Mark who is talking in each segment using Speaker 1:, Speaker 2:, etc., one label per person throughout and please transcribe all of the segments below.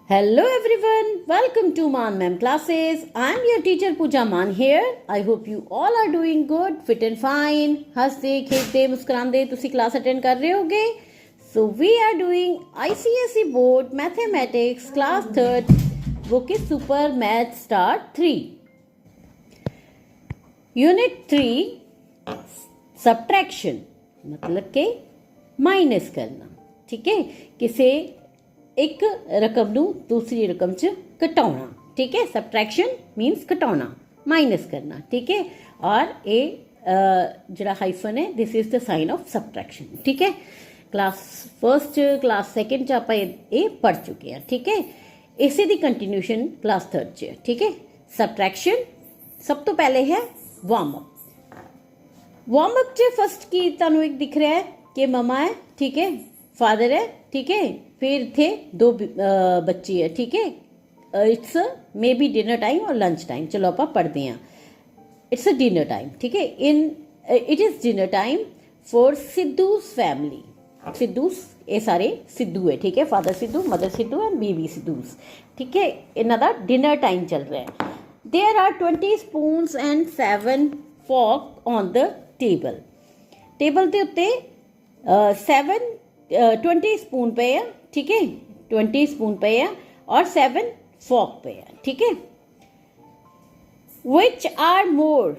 Speaker 1: Hello everyone, welcome to Man Ma'am classes. I am your teacher Pooja Man here. I hope you all are doing good, fit and fine. हंसते खेलते मुस्कुराते तुसी class attend कर रहे होगे. So we are doing ICSE Board Mathematics class 3rd book is Super Math Start 3. Unit 3 Subtraction मतलब के minus करना. ठीक है, किसे एक रकम नूं दूसरी रकम च घटाउणा. ठीक है, सबट्रैक्शन मीनस घटाउणा, माइनस करना. ठीक है, और ये जिहड़ा हाइफन है this is the sign of subtraction. ठीक है, क्लास फर्स्ट क्लास सैकेंड च आपां ये पढ़ चुके हैं. ठीक है, इसे दी कंटिन्यूशन क्लास थर्ड च. ठीक है, सबट्रैक्शन सब तो पहले है वार्म अप. वार्म अप च फर्स्ट की तुहानूं एक दिख रहा है कि ममा है. ठीक है, फादर है. ठीक है, फिर थे दो बच्ची है. ठीक है, it's may be dinner time और लंच टाइम. चलो आप पढ़ते हैं. It's a dinner time. ठीक है, it is dinner time for Sidhu's फैमिली. सिद्धूज ये सारे सिद्धू है. ठीक है, father Sidhu, mother Sidhu and baby Sidhus. ठीक है, इन्हों का डिनर टाइम चल रहा है. There are 20 spoons and 7 fork on the table. Table के उत्ते 20 स्पून पे है. ठीक है, 20 स्पून पे है और 7 फॉक पे है. ठीक है, विच आर मोर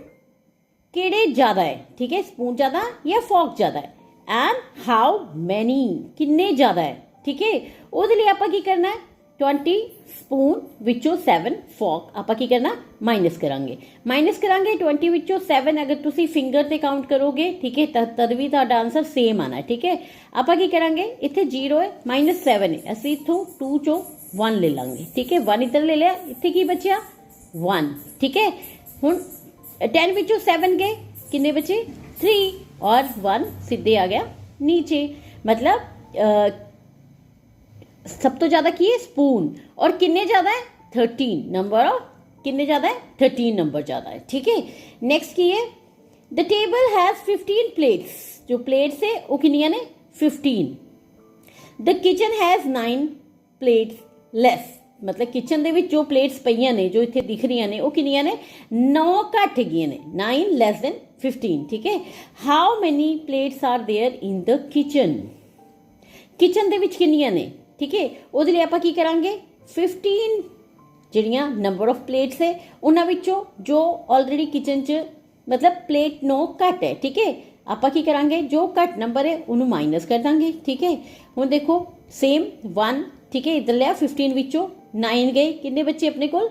Speaker 1: केड़े ज्यादा है. ठीक है, स्पून ज्यादा या फॉक ज्यादा है. एंड हाउ मैनी किन्ने ज्यादा है. ठीक है, ਉਹਦੇ ਲਈ ਆਪਾਂ ਕੀ करना है 20 स्पून विचों 7 फॉक ਆਪਾਂ ਕੀ करना माइनस करांगे. माइनस करांगे 20 विचों 7 अगर तुसी फिंगर ते काउंट करोगे. ठीक है, तद भी तुहाडा आंसर सेम आना है. ठीक है, ਆਪਾਂ ਕੀ करांगे इत्थे 0 है -7 है ਅਸੀਂ इत्थों 2 चों 1 ले लांगे. ठीक है, 1 इधर ले लिया, इत्थे की बचिया 1. ठीक है, हुण 10 विचों 7 गए, किन्ने बचे 3 और 1 सीधे आ गया नीचे. मतलब सब तो ज्यादा की है स्पून और किन्ने ज्यादा है 13 नंबर ऑफ किन्ने ज्यादा है 13 नंबर ज्यादा है. ठीक है, नेक्स्ट की है द टेबल हैज 15 प्लेट्स. जो प्लेट्स है वो किन्नियां ने 15. The kitchen has 9 plates less. मतलब किचन दे विच जो प्लेट्स पईयां ने जो इत्थे दिख रही ने वो किन्नियां ने 9 घट गई ने. 9 लेस देन 15. ठीक है, how many plates are there in the kitchen. Kitchen दे विच किन्नियां ने. ठीक है, ਉਹਦੇ ਲਈ ਆਪਾਂ ਕੀ ਕਰਾਂਗੇ 15 ਜਿਹੜੀਆਂ ਨੰਬਰ ਆਫ ਪਲੇਟਸ ਹੈ ਉਹਨਾਂ ਵਿੱਚੋਂ ਜੋ ਆਲਰੇਡੀ ਕਿਚਨ 'ਚ मतलब प्लेट 9 घट है. ठीक है, ਆਪਾਂ ਕੀ ਕਰਾਂਗੇ ਜੋ ਘਟ ਨੰਬਰ ਹੈ ਉਹਨੂੰ ਮਾਈਨਸ ਕਰ ਦਾਂਗੇ. ਠੀਕ ਹੈ, ਹੁਣ ਦੇਖੋ ਸੇਮ 1. ठीक है, इधर लिया 15 ਵਿੱਚੋਂ 9 गए, किन्ने बच्चे अपने को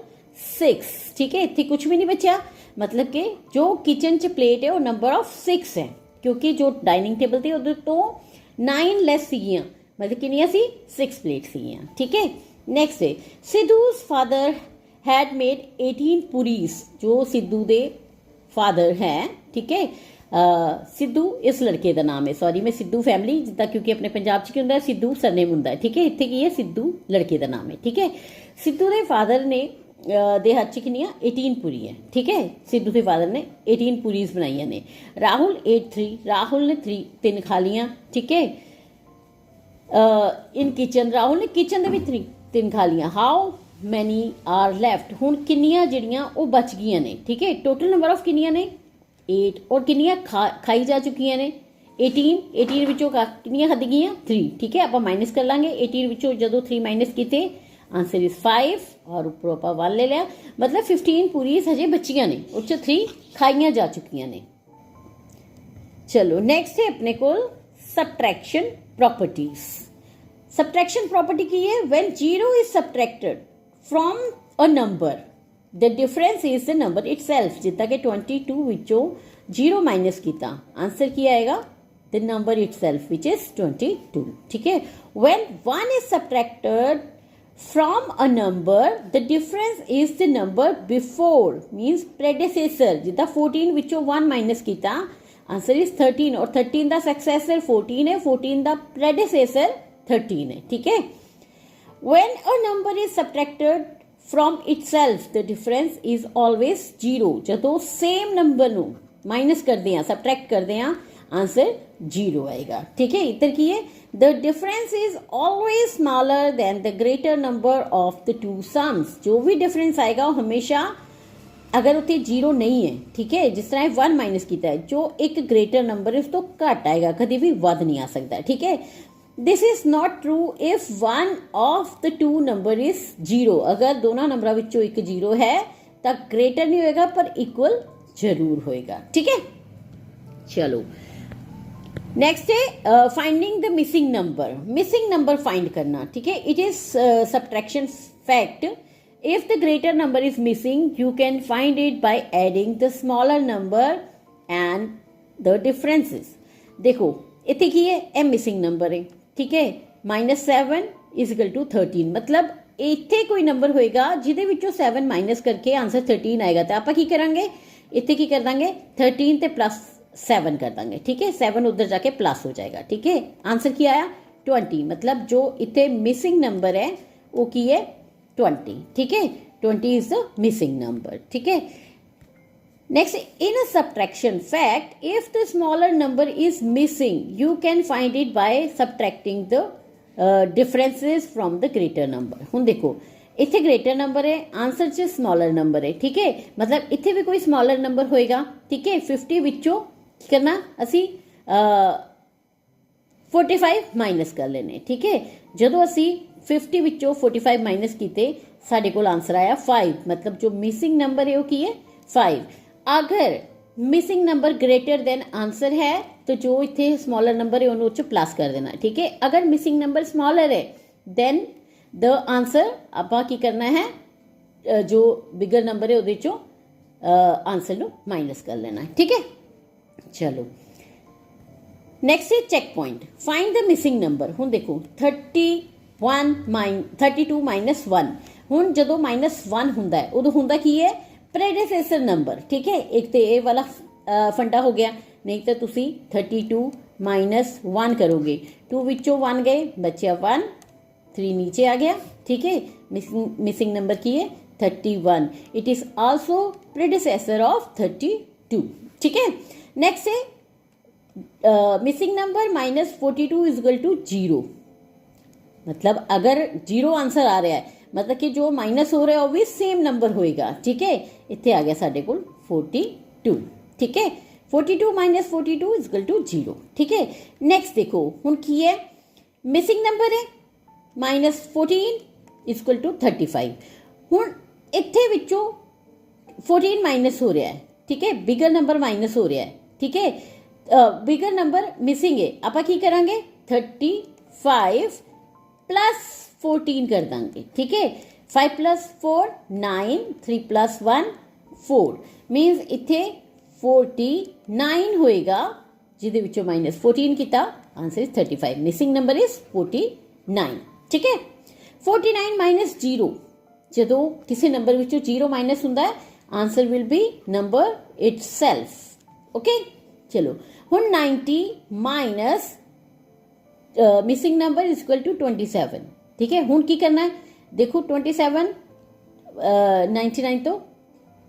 Speaker 1: 6. ठीक है, इतने कुछ भी नहीं बचा. मतलब कि जो किचन 'ਚ प्लेट है वो नंबर ऑफ 6 है क्योंकि जो डाइनिंग टेबल थे उधर तो 9 लैस सीगियां. मतलब किनिया सी 6 प्लेट सीगियां. ठीक है, नेक्स्ट है सिद्धूज फादर हैड मेड 18 पूरीज. जो सिद्धू दे फादर हैं. ठीक है, सिद्धू इस लड़के का नाम है. सॉरी मैं सिद्धू फैमिली जिदा क्योंकि अपने पंजाब च की होंदा सिद्धू सरनेम होंदा है. ठीक है, इत्थे की है सिद्धू लड़के का नाम है. ठीक है, सिद्धू के फादर ने दे हाथ च किनिया 18 पूरी है. ठीक है, सिद्धू के फादर ने 18 पूरीज बनाई ने. राहुल 8 राहुल ने 3 खा लिया. ठीक है, इन किचन राहुल ने किचन दे विच 3 खा लिया. How many are left. हुण किन्नियां जिहड़ियां वो बच गईयां ने. ठीक है, टोटल नंबर ऑफ किन्नियां ने 8 और किन्नियां खाई जा चुकी ने 18 विचों किन्नियां खाधी गईयां 3. ठीक है, आप माइनस कर लांगे 18 विचों जदों 3 माइनस किए आंसर इज 5 और ऊपर आप 1 ले लिया. मतलब 15 पूरी हजे बचियां ने उस 3 खाइयां जा चुकी ने. चलो नेक्स्ट है अपने को सबट्रैक्शन प्रॉपर्टीज. सबट्रैक्शन प्रॉपर्टी की है when 0 is subtracted from a number the difference is the number itself. जितना कि 22 विचों 0 माइनस किया आंसर की आएगा the number itself which is 22. ठीक है, when 1 is subtracted from a number the difference is the number before means predecessor. जितना 14 विचों 1 माइनस किया आंसर इज 13 और 13 का सक्सेसर 14 है. 14 का प्रेडिसेसर 13 है. ठीक है, when a number is subtracted from itself the difference is always 0. ਜਦੋਂ सेम नंबर ਨੂੰ माइनस करते हैं सबट्रैक्ट करते हैं आंसर 0 आएगा. ठीक है, इधर की है the difference is always smaller than the greater number of the two sums. जो भी डिफरेंस आएगा वो हमेशा, अगर उत्ते जीरो नहीं है, ठीक है, जिस तरह 1 माइनस किया है, जो एक ग्रेटर नंबर है उस तो घट आएगा, कभी भी वध नहीं आ सकता, ठीक है। This is not true if one of the two number is zero. अगर दोनों नंबरों विचों एक जीरो है तो ग्रेटर नहीं होएगा पर इक्वल जरूर होएगा, ठीक है। चलो नेक्स्ट है finding the missing number. Missing number find करना, ठीक है। It is subtraction fact. If the greater number is missing you can find it by adding the smaller number and the differences. देखो इतने की है, ए मिसिंग नंबर है, ठीक है। -7 = 13, मतलब इतने कोई नंबर होएगा जिहदे विचों 7 माइनस करके आंसर 13 आएगा, तो आप की करांगे, इतने की कर देंगे 13 ते +7 कर देंगे, ठीक है। 7 उधर जाके प्लस हो जाएगा, ठीक है। आंसर की आया 20, मतलब जो इतने मिसिंग नंबर है वो की है 20, ठीक है। 20 इज द मिसिंग नंबर, ठीक है। Next, in a subtraction fact if the smaller number is missing you can find it by subtracting the differences from the greater number. हुण देखो इतने ग्रेटर नंबर है, आंसर च स्मॉलर नंबर है, ठीक है, मतलब इतने भी कोई स्मॉलर नंबर होएगा, ठीक है। 50 विचों की करना असी 45 माइनस कर लेने, ठीक है। जदों असी 50 विचों 45 माइनस किते साडे कोल आंसर आया 5, मतलब जो मिसिंग नंबर है वो की है 5। अगर missing number greater than answer है तो जो इतने स्मॉलर नंबर है उन्होंने प्लस कर देना, ठीक है। अगर मिसिंग नंबर स्मॉलर है देन द आंसर आपा की करना है, जो बिगर नंबर है उहदे चों आंसर नु माइनस कर लेना, ठीक है। चलो नेक्स्ट है checkpoint, find the missing number. हुण देखो 32 -1। हुण जदों -1 हुंदा है उदों हुंदा की है प्रेडिसेसर नंबर, ठीक है। एक तो ये वाला फंडा हो गया, नहीं तो तुसी 32 - 1 करोगे, 2 विचों 1 गए, बचा 1, 3 नीचे आ गया, ठीक है। मिसिंग नंबर की है 31, it is also predecessor of 32, ठीक है। नेक्स्ट है मिसिंग नंबर -42 = 0, मतलब अगर 0 आंसर आ रहा है मतलब कि जो माइनस हो रहा है वो भी सेम नंबर होएगा, ठीक है। इतने आ गया साढ़े को 42, ठीक है। 42 - 42 = 0, ठीक है। नेक्स्ट देखो हुण की है मिसिंग नंबर है -14 = 35। हुण इत्थे विचों 14 माइनस हो रहा है, ठीक है, बिगर नंबर माइनस हो रहा है, ठीक है। बिगर नंबर मिसिंग है, आप की करांगे 35 + 14 कर देंगे, ठीक है। 5 + 4 9, 3 + 1 4, मीनस इत्थे 49 होएगा, जिहदे विचों -14 किया, answer is 35। Missing number is 49, ठीक है। 49 - 0, जदों किसी नंबर विचों 0 माइनस हुंदा है answer will be number itself, okay. चलो हुण 90 माइनस मिसिंग नंबर = 27, ठीक है। हुण की करना है, देखो 27 99 तो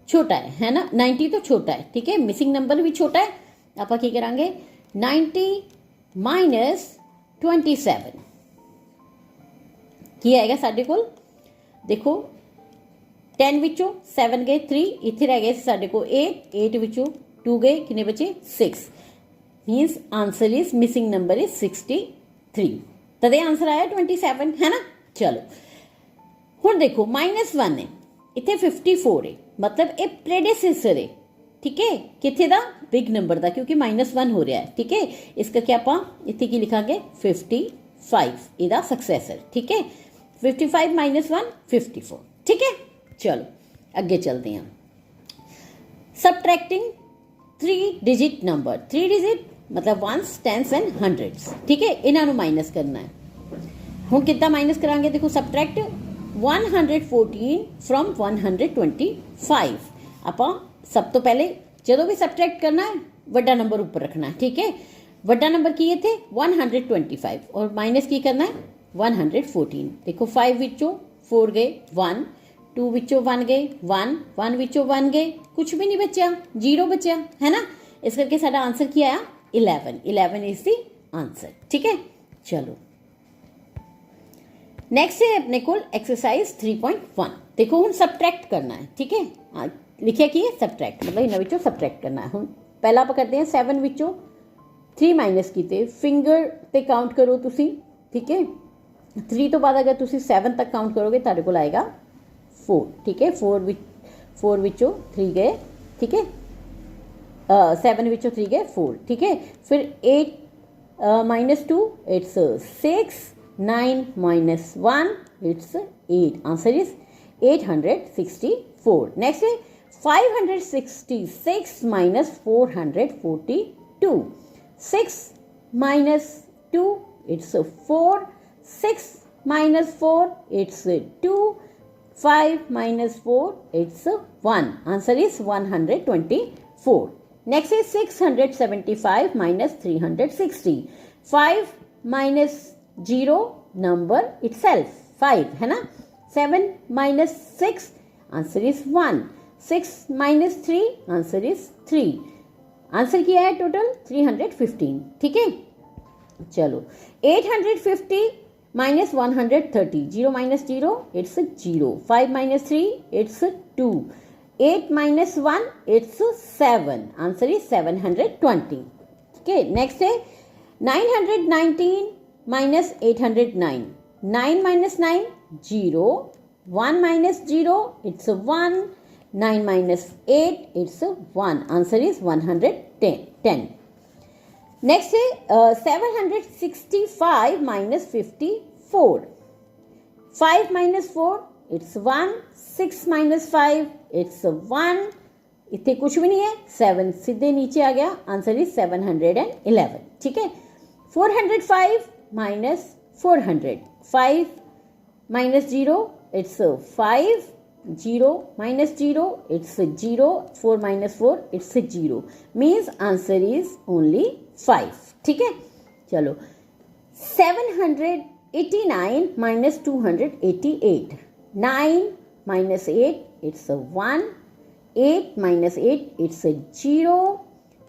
Speaker 1: छोटा है ना, 90 तो छोटा है, ठीक है, मिसिंग नंबर भी छोटा है, आप की करांगे 90 माइनस 27 की आएगा साढ़े कोल, देखो 10 विचों 7 गए 3, इत्थे रह गए साढ़े को 8 विचों 2 गए, कितने बचे 6, means answer is missing number is 63, तदे आंसर आया 27, है ना। चलो हुण देखो -1 है, इत्थे 54 है, मतलब ये प्रेडिसेसर है, ठीक है, किथे दा बिग नंबर दा, क्योंकि -1 हो रहा है, ठीक है। इस करके आपां इत्थे की लिखांगे 55 इहदा सक्सेसर, ठीक है। 55 - 1 54, ठीक है। चलो अगे चलते हैं, सबट्रैक्टिंग 3 डिजिट नंबर। 3 डिजिट मतलब 1s 10s एंड 100s, ठीक है, इन्हों माइनस करना है। हुण कितना माइनस करांगे, देखो सबट्रैक्ट 114 फ्रॉम 125। आपां सब तो पहले जदों भी सबट्रैक्ट करना है वड्डा नंबर ऊपर रखना है, ठीक है। वड्डा नंबर की थे 125 और माइनस की करना है 114। देखो 5 विचों 4 गए 1, 2 विचों 1 गए 1, 1 विचों 1 गए, कुछ भी नहीं बचा, 0 बचा, है ना। इस करके साडा आंसर क्या आया 11 इज द आंसर, ठीक है। चलो नेक्स्ट है अपने को एक्सरसाइज 3.1। देखो हम सबट्रैक्ट करना है, ठीक है। लिखिया कि सबट्रैक्ट मतलब इन्होंने विचों सबट्रैक्ट करना है। हम पहला आप करते हैं 7 विचों 3 माइनस कीते, फिंगर ते काउंट करो तुसी, ठीक है। 3 तो बाद अगर तुसी 7 तक काउंट करोगे तारे को आएगा 4, ठीक है। 4 विचों 3 गए, ठीक है। 7 विचों 3 गए 4, ठीक है। फिर 8 minus 2 it's 6, 9 minus 1 it's 8, answer is 864। next है 566 minus 442, 6 minus 2 it's 4, 6 minus 4 it's 2, 5 minus 4 it's 1, answer is 124। next is 675 minus 360, 5 minus 0 number itself 5 है ना। 7 minus 6 answer is 1, 6 minus 3 answer is 3, answer किया है टोटल 315, ठीक है। चलो 850 minus 130, 0 minus 0 it's 0, 5 minus 3 it's 2, 8 minus 1 it's 7, answer is 720, okay। next है 919 minus 809, 9 minus 9 0, 1 minus 0 it's 1, 9 minus 8 it's 1, answer is 110। next है 765 minus 54, 5 minus 4 it's 1, 6 minus 5 it's 1, इतने कुछ भी नहीं है, 7 सीधे नीचे आ गया, आंसर इज 711, ठीक है। 405 minus 400, 5 minus 0 it's 5, 0 minus 0 it's 0, 4 minus 4 it's 0, means answer is only 5, ठीक है। चलो 789 minus 288, 9 minus 8 it's 1, 8 minus 8 it's 0,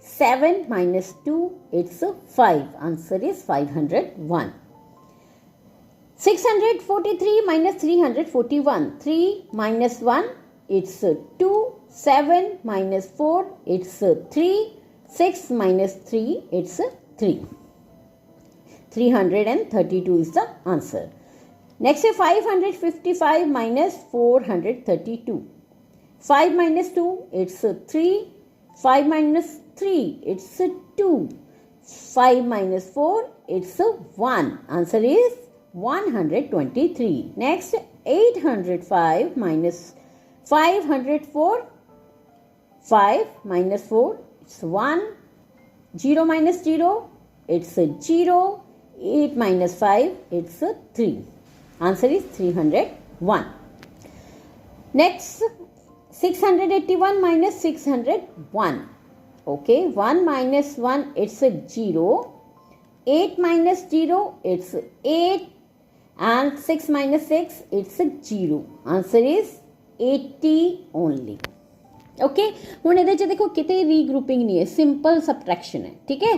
Speaker 1: 7 minus 2 it's 5, answer is 501। 643 minus 341, 3 minus 1 it's 2, 7 minus 4 it's 3, 6 minus 3 it's 3, 332 is the answer। next is 555 minus 432, 5 minus 2 it's 3, 5 minus 3 it's 2, 5 minus 4 it's 1, answer is 123। next 805 minus 504, 5 minus 4 it's 1, 0 minus 0 it's 0, 8 minus 5 it's 3, answer is 301। next 681 minus 601, okay, 1 minus 1 it's 0, 8 minus 0 it's 8, and 6 minus 6 it's 0, answer is 80 only, okay. हुण इहदे च देखो किते regrouping नहीं है, simple subtraction है, ठीक है।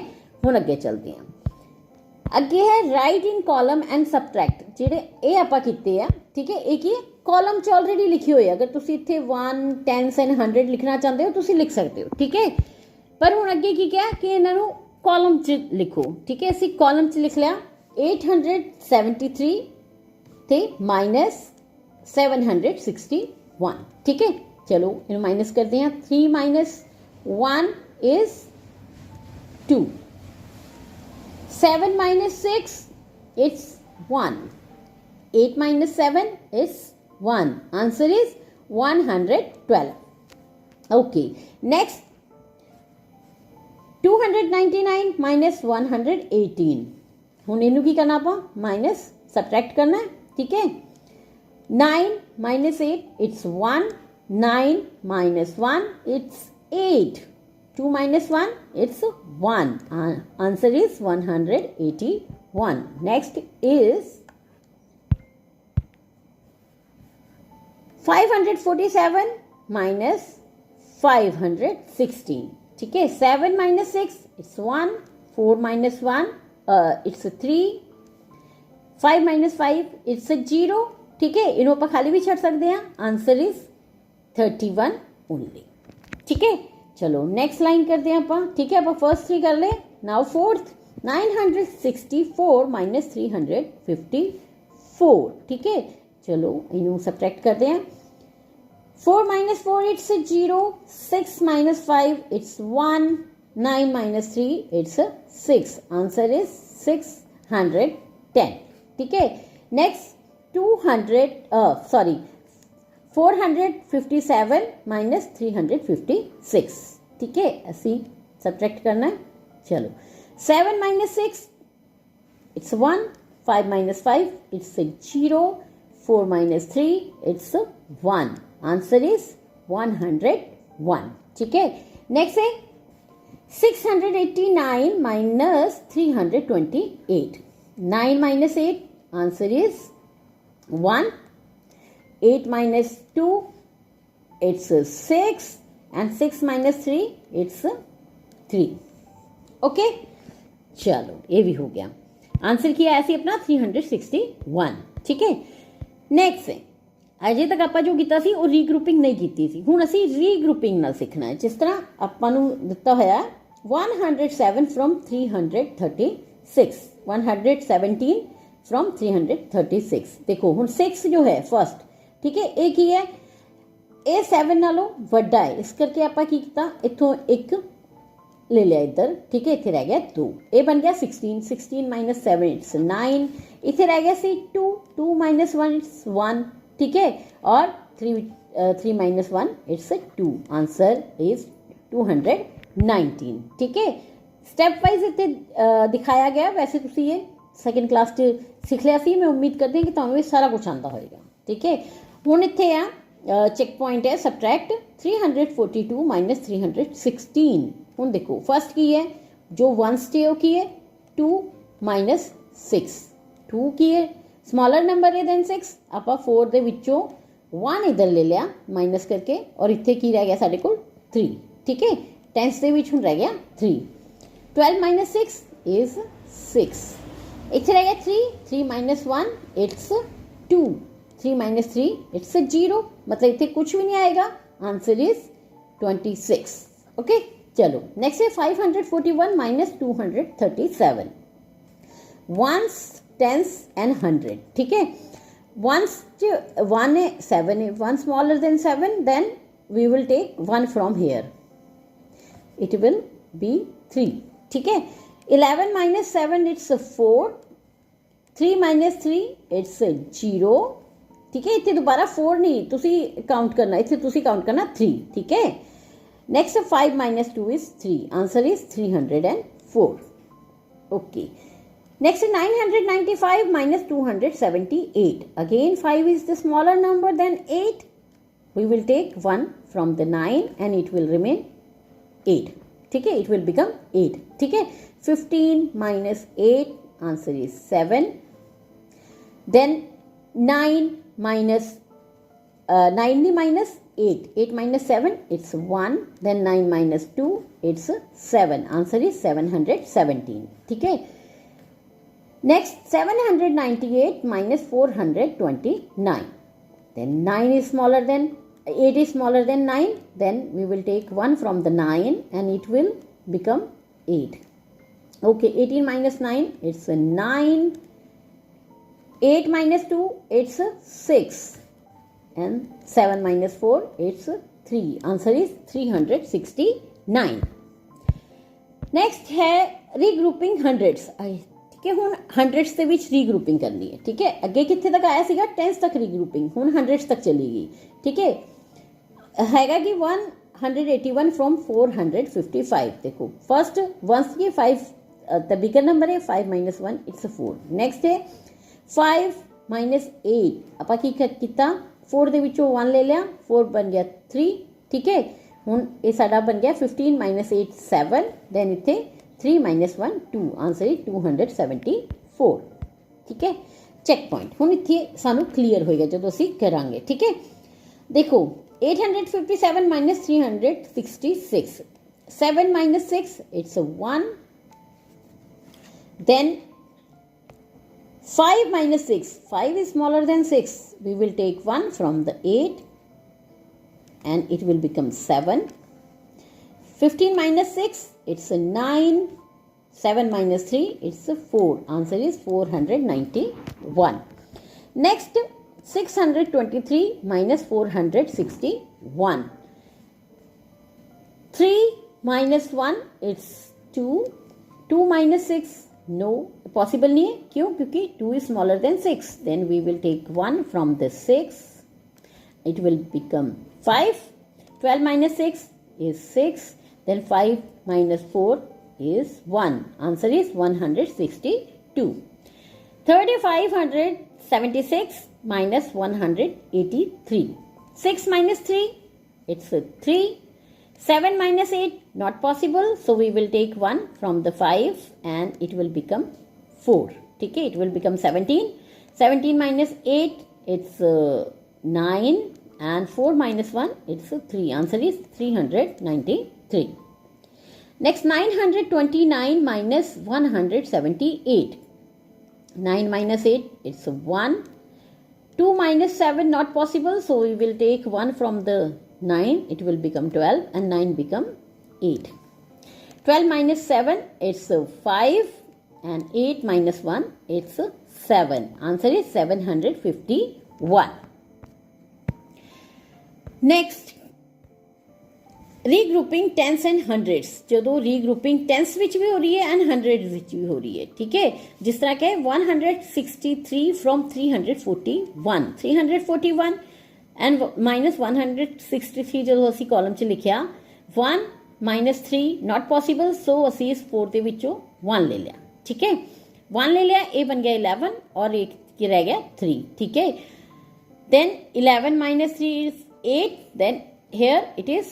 Speaker 1: हुण अगे चलते हैं, अगे है right in column and subtract, जिहड़े ये आपां कीते आ, ठीक है। एक ही कॉलम च ऑलरेडी लिखे हुए, अगर तुसीं इत्थे 1 10 एंड 100 लिखना चाहते हो तुसीं लिख सकते हो, ठीक है। पर हुण अगे की क्या कि इन्हां नूं कॉलम च लिखो, ठीक है। असीं कॉलम च लिख लिया 873 ते माइनस 761, ठीक है। चलो इन्हें माइनस करते हैं, 3 minus 1 is 2, 7 minus 6 it's 1, 8 minus 7 is 1, answer is 112, okay। next 299 minus 118, हुण इनू की करना आपां माइनस सबट्रैक्ट करना है, ठीक है। 9 minus 8 it's 1, 9 minus 1 it's 8, 2 minus 1 it's 1, answer is 181। next is 547 minus 516, ठीक है। 7 minus 6 it's 1, 4 minus 1 it's 3, 5 minus 5 it's 0, ठीक है, इन्हों आप खाली भी छड़ सकते हैं, आंसर इज 31 ओनली, ठीक है। चलो नेक्स्ट लाइन करते हैं आप, ठीक है, आप फर्स्ट 3 कर ले, नाउ फोर्थ 964 माइनस 354, ठीक है। चलो इन्हों सब्ट्रैक्ट करते हैं, 4 minus 4 it's 0, 6 minus 5 it's 1, 9 minus 3 it's 6, answer is 610, ठीक है। नेक्स्ट 457 माइनस 356, ठीक है, असी सब्ट्रैक्ट करना है। चलो 7 minus 6 it's 1, 5 minus 5 it's 0, 4 minus 3 it's 1, answer is 101, ठीक है। नेक्स्ट है 689 minus 328, 9 minus 8 answer is 1, 8 minus 2 it's 6 and 6 minus 3 it's 3, okay. चलो ये भी हो गया, आंसर किया ऐसे अपना 361, ठीक है। नेक्स्ट है अजे तक आप जो किया सी वो रीग्रुपिंग नहीं की सी, हुण असी रीग्रुपिंग ना सीखना है, जिस तरह आपां नूं दिता होया 107 फ्रॉम 336, 117 फ्रॉम 336, देखो हुण 6 जो है फर्स्ट, ठीक है, एक ही है, ये 7 नालों वड्डा है, इस करके आपां की कीता, इत्थों एक ले लिया इधर, ठीक है, इत्थे रह गया 2, ये बन गया 16, 16 माइनस 7 इट्स 9, इत्थे रह गया सी 2, 2 माइनस 1 इट्स 1, ठीक है, और 3 माइनस 1 इट्स 2, आंसर इज 219, ठीक है। स्टैप वाइज इतने दिखाया गया, वैसे तुम ये सैकेंड क्लास सीख लिया सी, मैं उम्मीद करती हूँ कि तुम्हें भी सारा कुछ आता होगा, ठीक है। हुण इत्थे आ चेक पॉइंट है सब्ट्रैक्ट 342 माइनस 316, हुण देखो फर्स्ट की है जो 1 स्टे की है 2 माइनस 6, 2 की है स्मॉलर नंबर है देन 6, आप 4 दे विचों 1 इधर ले लिया माइनस करके, और इत्थे की रह गया साडे कोल 3, ठीक है, टेंस दे विच हुण रह गया 3, 12 माइनस 6 इज 6, इत्थे रह गया 3 माइनस 1 इट्स 2, 3 माइनस 3 इट्स 0, मतलब इत्थे कुछ भी नहीं आएगा, आंसर इज 26, ओके। चलो नेक्स्ट है 541 माइनस 237, वंस टेंस एंड 100, ठीक है, वंस 1 है 7 है, 1 smaller than 7, then we will take 1 from here, it will be 3, ठीक है। 11 माइनस 7 इट्स 4, 3 माइनस 3 इट्स 0, ठीक है, इतने दोबारा 4 नहीं तुसी काउंट करना, इतने तुसी काउंट करना 3, ठीक है। Next 5 minus 2 is 3, answer is 304, okay. Next 995 minus 278, again 5 is the smaller number than 8, we will take 1 from the 9 and it will remain 8, ठीक है, it will become 8, ठीक है। 15 minus 8, answer is 7, then 9 minus 90 minus 8, 8 minus 7 it's 1, then 9 minus 2 it's 7, answer is 717, ठीक है। Next 798 minus 429, then 9 is smaller than 8 is smaller than 9, then we will take 1 from the 9 and it will become 8, okay. 18 minus 9 it's a 9, 8 minus 2 it's 6, and 7 minus 4 it's 3, answer is 369. Next है regrouping hundreds, ठीक है, हुण hundreds ਦੇ ਵਿੱਚ regrouping करनी है, ठीक है। ਅੱਗੇ कित्थे तक आया ਸੀਗਾ 10 तक रीग्रुपिंग, हुण हंड्रेड्स तक चलेगी, ठीक है। हैगा कि 181 फ्रॉम 455, देखो फर्स्ट वंस की 5 द बिगर नंबर है, 5 माइनस 1 इट्स 4, नेक्स्ट है 5 माइनस 8, ਆਪਾਂ ਕੀ ਕੀਤਾ 4 ਦੇ ਵਿੱਚੋਂ 1 ले लिया, 4 बन गया 3, ठीक है। ਹੁਣ ਇਹ ਸਾਡਾ ਬਣ ਗਿਆ 15 ਮਾਈਨਸ 8 7, ਦੈਨ ਇੱਥੇ 3 ਮਾਈਨਸ 1 2, ਆਨਸਰ ਇਜ਼ 274, ਠੀਕ ਹੈ। ਚੈੱਕ ਪੁਆਇੰਟ ਹੁਣ ਇੱਥੇ ਸਾਨੂੰ ਕਲੀਅਰ ਹੋਏਗਾ ਜਦੋਂ ਅਸੀਂ ਕਰਾਂਗੇ, ਠੀਕ ਹੈ। ਦੇਖੋ 857 minus 366, 7 minus 6 it's a 1, then 5 minus 6. 5 is smaller than 6. We will take 1 from the 8 and it will become 7. 15 minus 6, it's a 9. 7 minus 3, it's a 4. Answer is 491. Next, 623 minus 461. 3 minus 1, it's 2. 2 minus 6, no, possible नहीं है. क्यों? क्योंकि 2 is smaller than 6. Then we will take 1 from the 6. It will become 5. 12 minus 6 is 6. Then 5 minus 4 is 1. Answer is 162. 3576 minus 183. 6 minus 3, it's a 3. 7 minus 8, not possible. So we will take 1 from the 5 and it will become 4. Okay, it will become 17. 17 minus 8, it's 9. And 4 minus 1, it's 3. Answer is 393. Next, 929 minus 178. 9 minus 8, it's 1. 2 minus 7, not possible. So we will take 1 from the 9. It will become 12 and 9 become 8. 12 minus 7, it's 5. And 8 minus 1, it's 7. Answer is 751. Next, regrouping tens and hundreds. जो regrouping tens which भी हो रही है and hundred which भी हो रही है. ठीक है, जिस तरह के 163 फ्रॉम 341 341 एंड माइनस 163 जो असी कॉलम च लिखिया 1 माइनस 3 नॉट पॉसीबल. सो असी इस 4 के विचों 1 ले लिया. ठीक है, 1 ले लिया, ए बन गया 11 और एक की रह गया 3. ठीक है, then 11 minus 3 is 8. Then here it is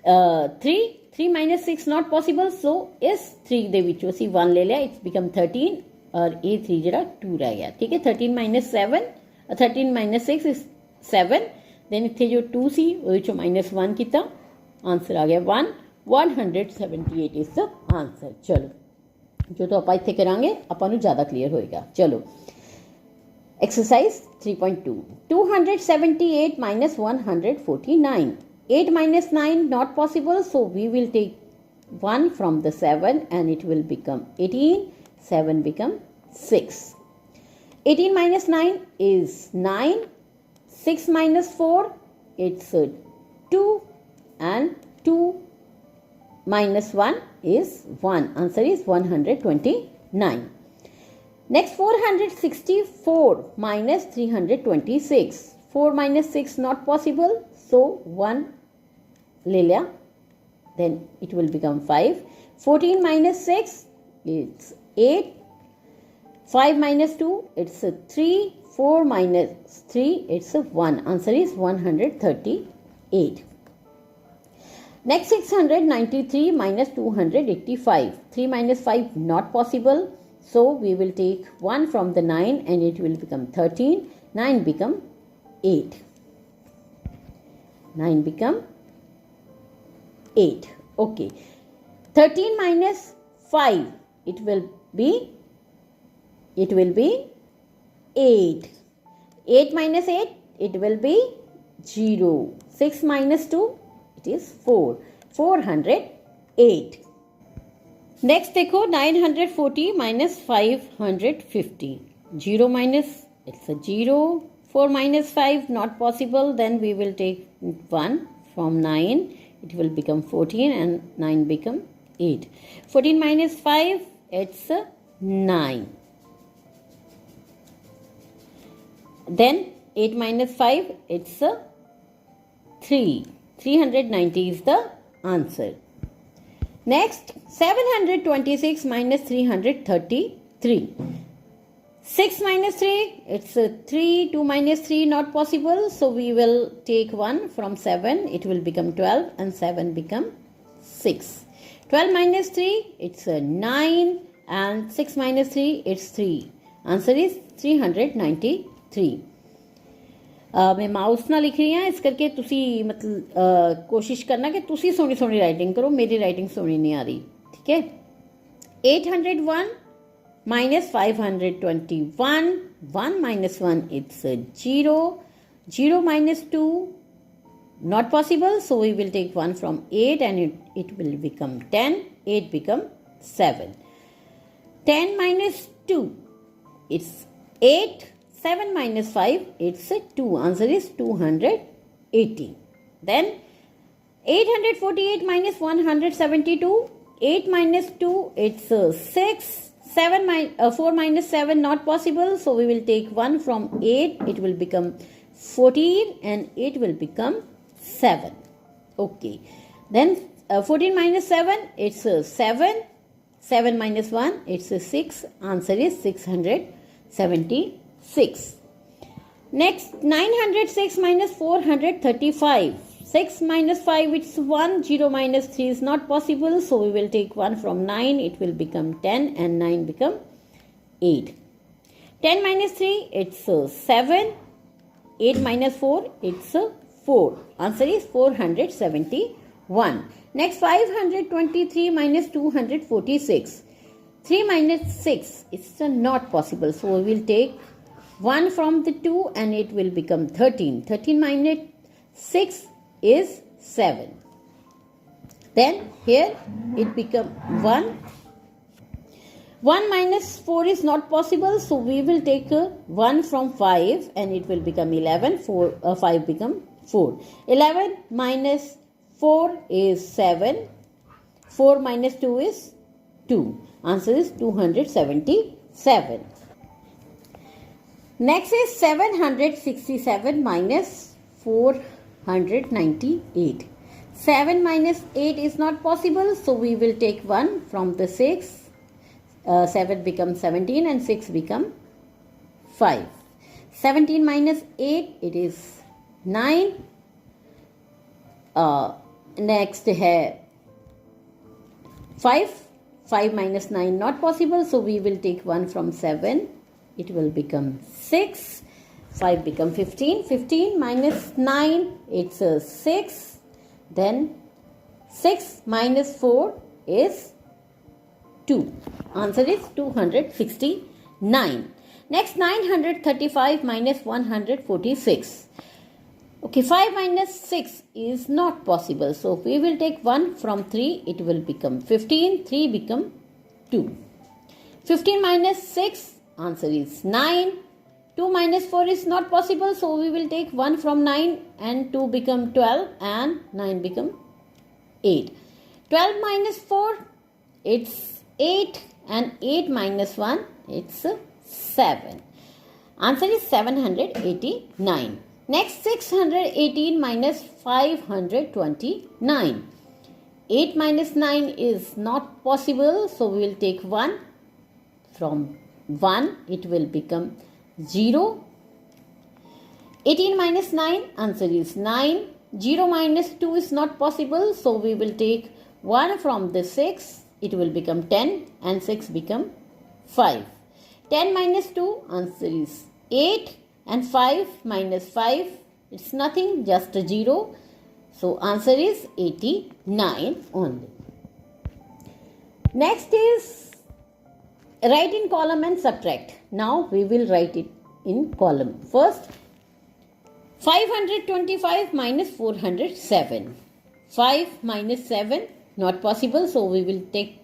Speaker 1: 3 minus 6 not possible. So इस 3 ਦੇ ਵਿੱਚੋਂ ਅਸੀਂ 1 ਲੈ ਲਿਆ. It's become 13 और ये 3 ਜਿਹੜਾ 2 ਰਹਿ ਗਿਆ. ठीक है, 13 minus 7 13 minus 6 is 7. then ਇੱਥੇ ਜੋ 2 ਸੀ ਉਹਦੇ ਵਿੱਚੋਂ minus 1 ਕੀਤਾ. ਆਨਸਰ ਆ ਗਿਆ 1. 178 is the answer. ਚਲੋ ਜਦੋਂ ਆਪਾਂ ਇੱਥੇ ਕਰਾਂਗੇ ਆਪਾਂ ਨੂੰ ਜ਼ਿਆਦਾ ਕਲੀਅਰ ਹੋਏਗਾ. ਚਲੋ exercise 3.2 278 minus 149. 8 minus 9 not possible. So we will take 1 from the 7 and it will become 18. 7 become 6. 18 minus 9 is 9. 6 minus 4 it's 2 and 2 minus 1 is 1. Answer is 129. Next, 464 minus 326. 4 minus 6 not possible. So 1 ले लिया. Then it will become 5. 14 minus 6 it's 8. 5 minus 2 it's 3. 4 minus 3 it's 1. Answer is 138. Next, 693 minus 285. 3 minus 5 not possible. So we will take 1 from the 9 and it will become 13. 9 become 8. 9 become 8. Okay. 13 minus 5. It will be 8. 8 minus 8. It will be 0. 6 minus 2. It is 4. 408. Next देखो 940 minus 550. 0 minus it's a 0. 4 minus 5 not possible. Then we will take 1 from 9. It will become 14 and 9 become 8. 14 minus 5 it's 9. Then 8 minus 5 it's 3. 390 is the answer. Next, 726 minus 333. 6 minus 3, it's 3. 2 minus 3, not possible. So we will take 1 from 7. It will become 12 and 7 become 6. 12 minus 3, it's 9 and 6 minus 3, it's 3. Answer is 393. मैं mouse ना लिख रही हाँ इस करके तुसी मतलब कोशिश करना कि तुसी सोनी सोनी राइटिंग करो. मेरी राइटिंग सोनी नहीं आ रही. ठीक है, 801 minus 521. 1 minus 1, it's a 0. 0 minus 2, not possible. So we will take 1 from 8 and it will become 10. 8 become 7. 10 minus 2, it's 8. 7 minus 5, it's a 2. Answer is 280. Then 848 minus 172. 8 minus 2, it's 6. 4 minus 7, not possible. So we will take 1 from 8. It will become 14 and it will become 7. Okay. Then 14 minus 7, it's 7. 7 minus 1, it's 6. Answer is 676. Next, 906 minus 435. 6 minus 5, it's 1. 0 minus 3 is not possible. So we will take 1 from 9. It will become 10 and 9 become 8. 10 minus 3, it's 7. 8 minus 4, it's 4. Answer is 471. Next, 523 minus 246. 3 minus 6, it's not possible. So we will take 1 from the 2 and it will become 13. 13 minus 6 is 7. Then here it become 1. 1 minus 4 is not possible. So we will take 1 from 5 and it will become 11. 5 become 4. 11 minus 4 is 7. 4 minus 2 is 2. Answer is 277. Next is 767 minus 498. 7 minus 8 is not possible. So we will take 1 from the 6. 7 becomes 17 and 6 become 5. 17 minus 8, it is 9. Next है 5. 5 minus 9 not possible. So we will take 1 from 7. It will become 6. 5 become 15. 15 minus 9, it's 6. Then 6 minus 4 is 2. Answer is 269. Next, 935 minus 146. Okay, 5 minus 6 is not possible. So we will take 1 from 3. It will become 15. 3 become 2. 15 minus 6, answer is 9. 2 minus 4 is not possible. So we will take 1 from 9 and 2 become 12 and 9 become 8. 12 minus 4, it's 8 and 8 minus 1, it's 7. Answer is 789. Next, 618 minus 529. 8 minus 9 is not possible. So we will take 1 from 1. It will become 0. 18 minus 9, answer is 9. 0 minus 2 is not possible. So we will take 1 from the 6. It will become 10 and 6 become 5. 10 minus 2, answer is 8 and 5 minus 5, it's nothing, just a 0. So answer is 89 only. Next is write in column and subtract. Now we will write it in column. First, 525 minus 407. 5 minus 7, not possible. So we will take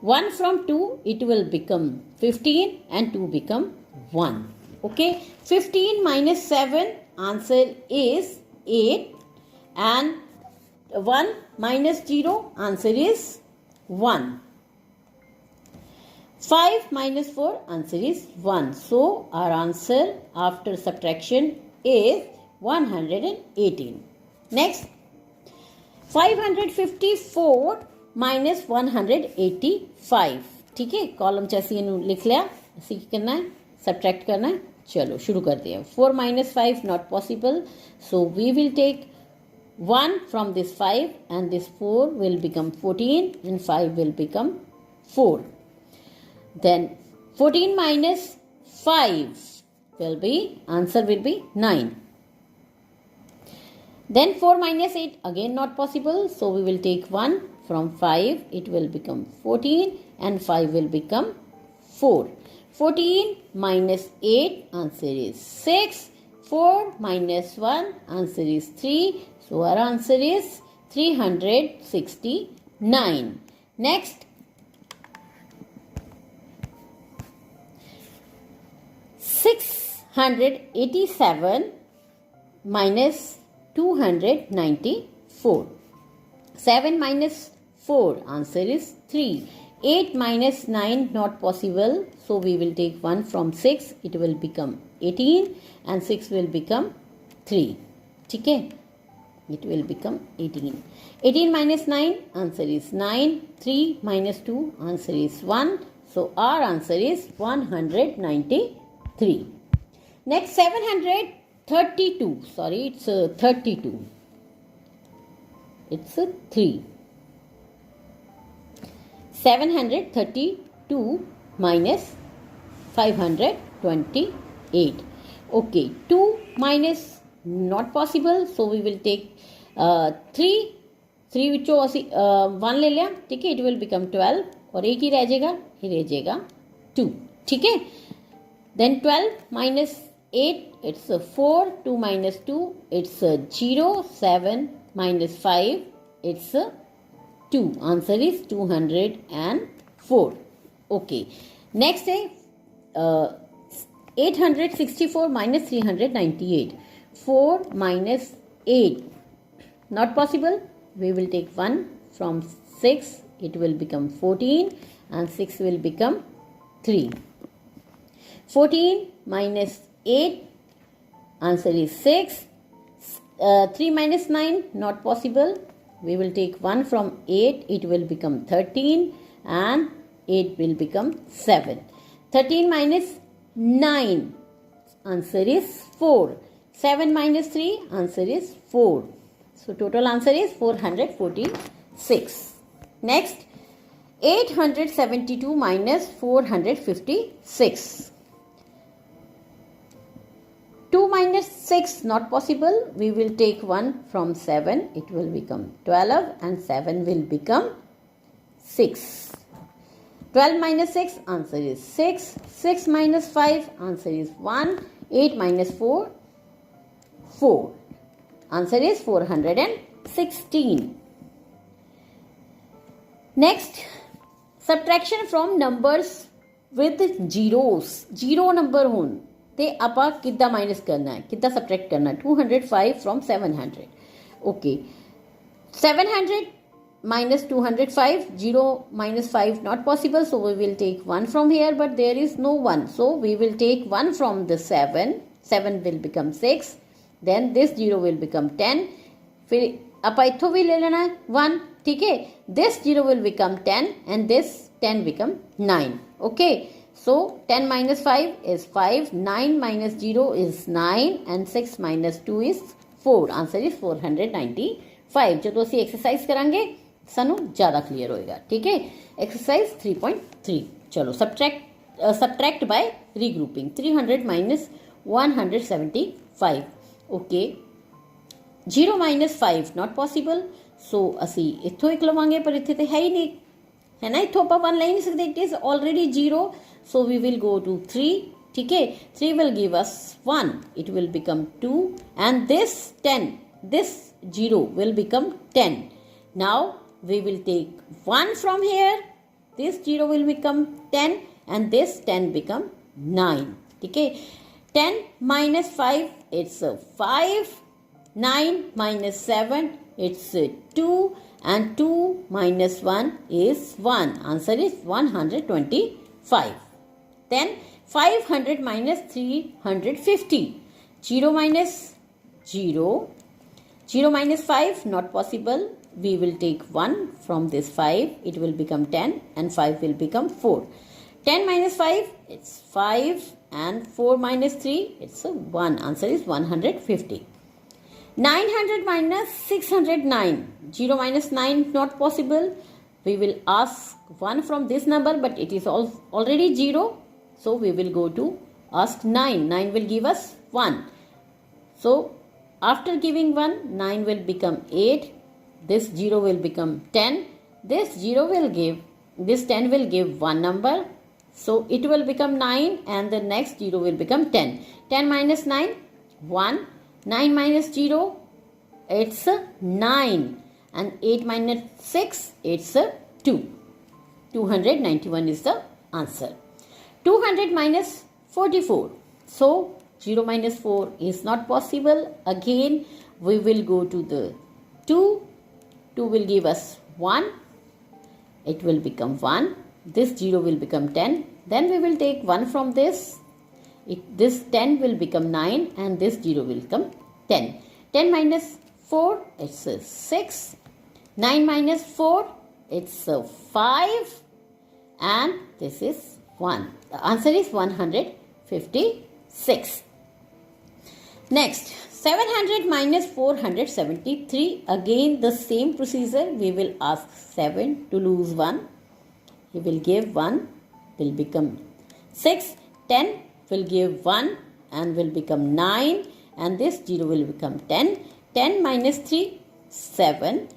Speaker 1: 1 from 2. It will become 15 and 2 become 1. Okay. 15 minus 7, answer is 8. And 1 minus 0, answer is 1. 5 minus 4, answer is 1. So our answer after subtraction is 118. Next, 554 minus 185. ठीक है, column chassis लिख लिया, ऐसे करना है, subtract करना है. चलो शुरू करते हैं. 4 minus 5 not possible. So we will take 1 from this 5 and this 4 will become 14 and 5 will become 4. Then 14 minus 5 will be, answer will be 9. Then 4 minus 8, again not possible. So we will take 1 from 5. It will become 14 and 5 will become 4. 14 minus 8, answer is 6. 4 minus 1, answer is 3. So our answer is 369. Next, 687 minus 294. 7 minus 4, answer is 3. 8 minus 9, not possible, so we will take 1 from 6, it will become 18 and 6 will become 3. ठीक है, it will become 18. 18 minus 9, answer is 9. 3 minus 2, answer is 1. So our answer is 193. Next, 732. Sorry, it's 32. It's 3. 732 minus 528. Okay, 2 minus not possible, so we will take 3. 3 विचों 1 ले लिया, ठीक है, it will become 12 और एक ही रह जाएगा 2, ठीक है. Then 12 minus 8, it's 4. 2 minus 2, it's 0. 7 minus 5, it's 2. Answer is 204. Okay. Next is 864 minus 398. 4 minus 8. Not possible. We will take 1 from 6. It will become 14 and 6 will become 3. 14 minus 8. Answer is 6. 3 minus 9. Not possible. We will take 1 from 8. It will become 13 and 8 will become 7. 13 minus 9. Answer is 4. 7 minus 3. Answer is 4. So total answer is 446. Next, 872 minus 456. 2 minus 6, not possible. We will take 1 from 7. It will become 12 and 7 will become 6. 12 minus 6, answer is 6. 6 minus 5, answer is 1. 8 minus 4, 4. Answer is 416. Next, subtraction from numbers with zeros. Zero number होन ते आपा किद्दा minus करना है, किद्दा subtract करना है. 205 from 700. Okay, 700 minus 205. 0 minus 5 not possible, so we will take 1 from here, but there is no 1, so we will take 1 from the 7. 7 will become 6. Then this 0 will become 10. फिर आप इथों भी ले लेना है 1, ठीक है. This 0 will become 10 and this 10 become 9. Okay, so 10 minus 5 is 5. 9 minus 0 is 9 and 6 minus 2 is 4. Answer is 495. जो तो असी एक्सरसाइज करांगे सानू ज़्यादा क्लियर होएगा, ठीक है. एक्सरसाइज 3.3. चलो subtract by regrouping. 300 minus 175. Okay, 0 minus 5 not possible, so असी इथों एक लवांगे, पर इत्थे तो है ही नहीं, है ना. इथों आप 1 ले नहीं सकते, it is already 0, so we will go to 3, ठीक है. 3 will give us 1, it will become 2 and this 10, this 0 will become 10. Now we will take 1 from here, this 0 will become 10 and this 10 become 9, ठीक है. 10 minus 5, it's 5. 9 minus 7, it's 2 and 2 minus 1 is 1. Answer is 125. Then 500 minus 350. 0 minus 0. 0 minus 5 not possible. We will take 1 from this 5. It will become 10 and 5 will become 4. 10 minus 5, it's 5 and 4 minus 3, it's 1. Answer is 150. 900 minus 609. 0 minus 9 not possible. We will ask 1 from this number, but it is already 0. So we will go to ask 9. 9 will give us 1. So after giving 1, 9 will become 8. This 0 will become 10. This 10 will give 1 number. So it will become 9 and the next 0 will become 10. 10 minus 9, 1. 9 minus 0, it's 9. And 8 minus 6, it's 2. 291 is the answer. 200 minus 44. So 0 minus 4 is not possible. Again, we will go to the 2. 2 will give us 1. It will become 1. This 0 will become 10. Then we will take 1 from this. This 10 will become 9 and this 0 will become 10. 10 minus 4, it's 6. 9 minus 4, it's 5. And this is 1. The answer is 156. Next, 700 minus 473. Again the same procedure. We will ask 7 to lose 1. He will give 1, will become 6. 10 will give 1 and will become 9. And this 0 will become 10. 10 minus 3, 7.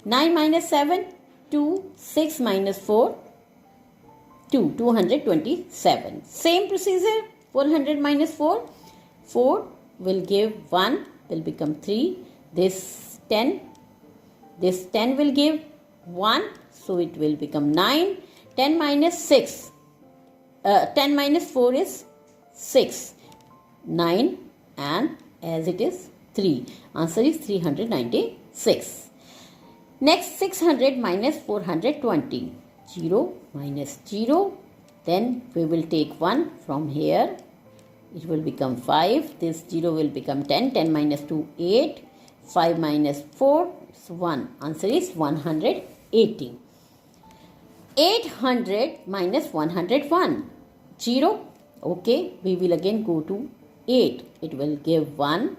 Speaker 1: 9 minus 7, 2. 6 minus 4, 2. 227. Same procedure. 400 minus 4. 4 will give 1, will become 3. This 10 will give 1, so it will become 9. 10 minus 6. 10 minus 4 is 6. 9 and as it is 3. Answer is 396. Next, 600 minus 420. 0 minus 0. Then we will take 1 from here. It will become 5. This 0 will become 10. 10 minus 2, 8. 5 minus 4 is 1. Answer is 180. 800 minus 101. 0. Okay, we will again go to 8. It will give 1,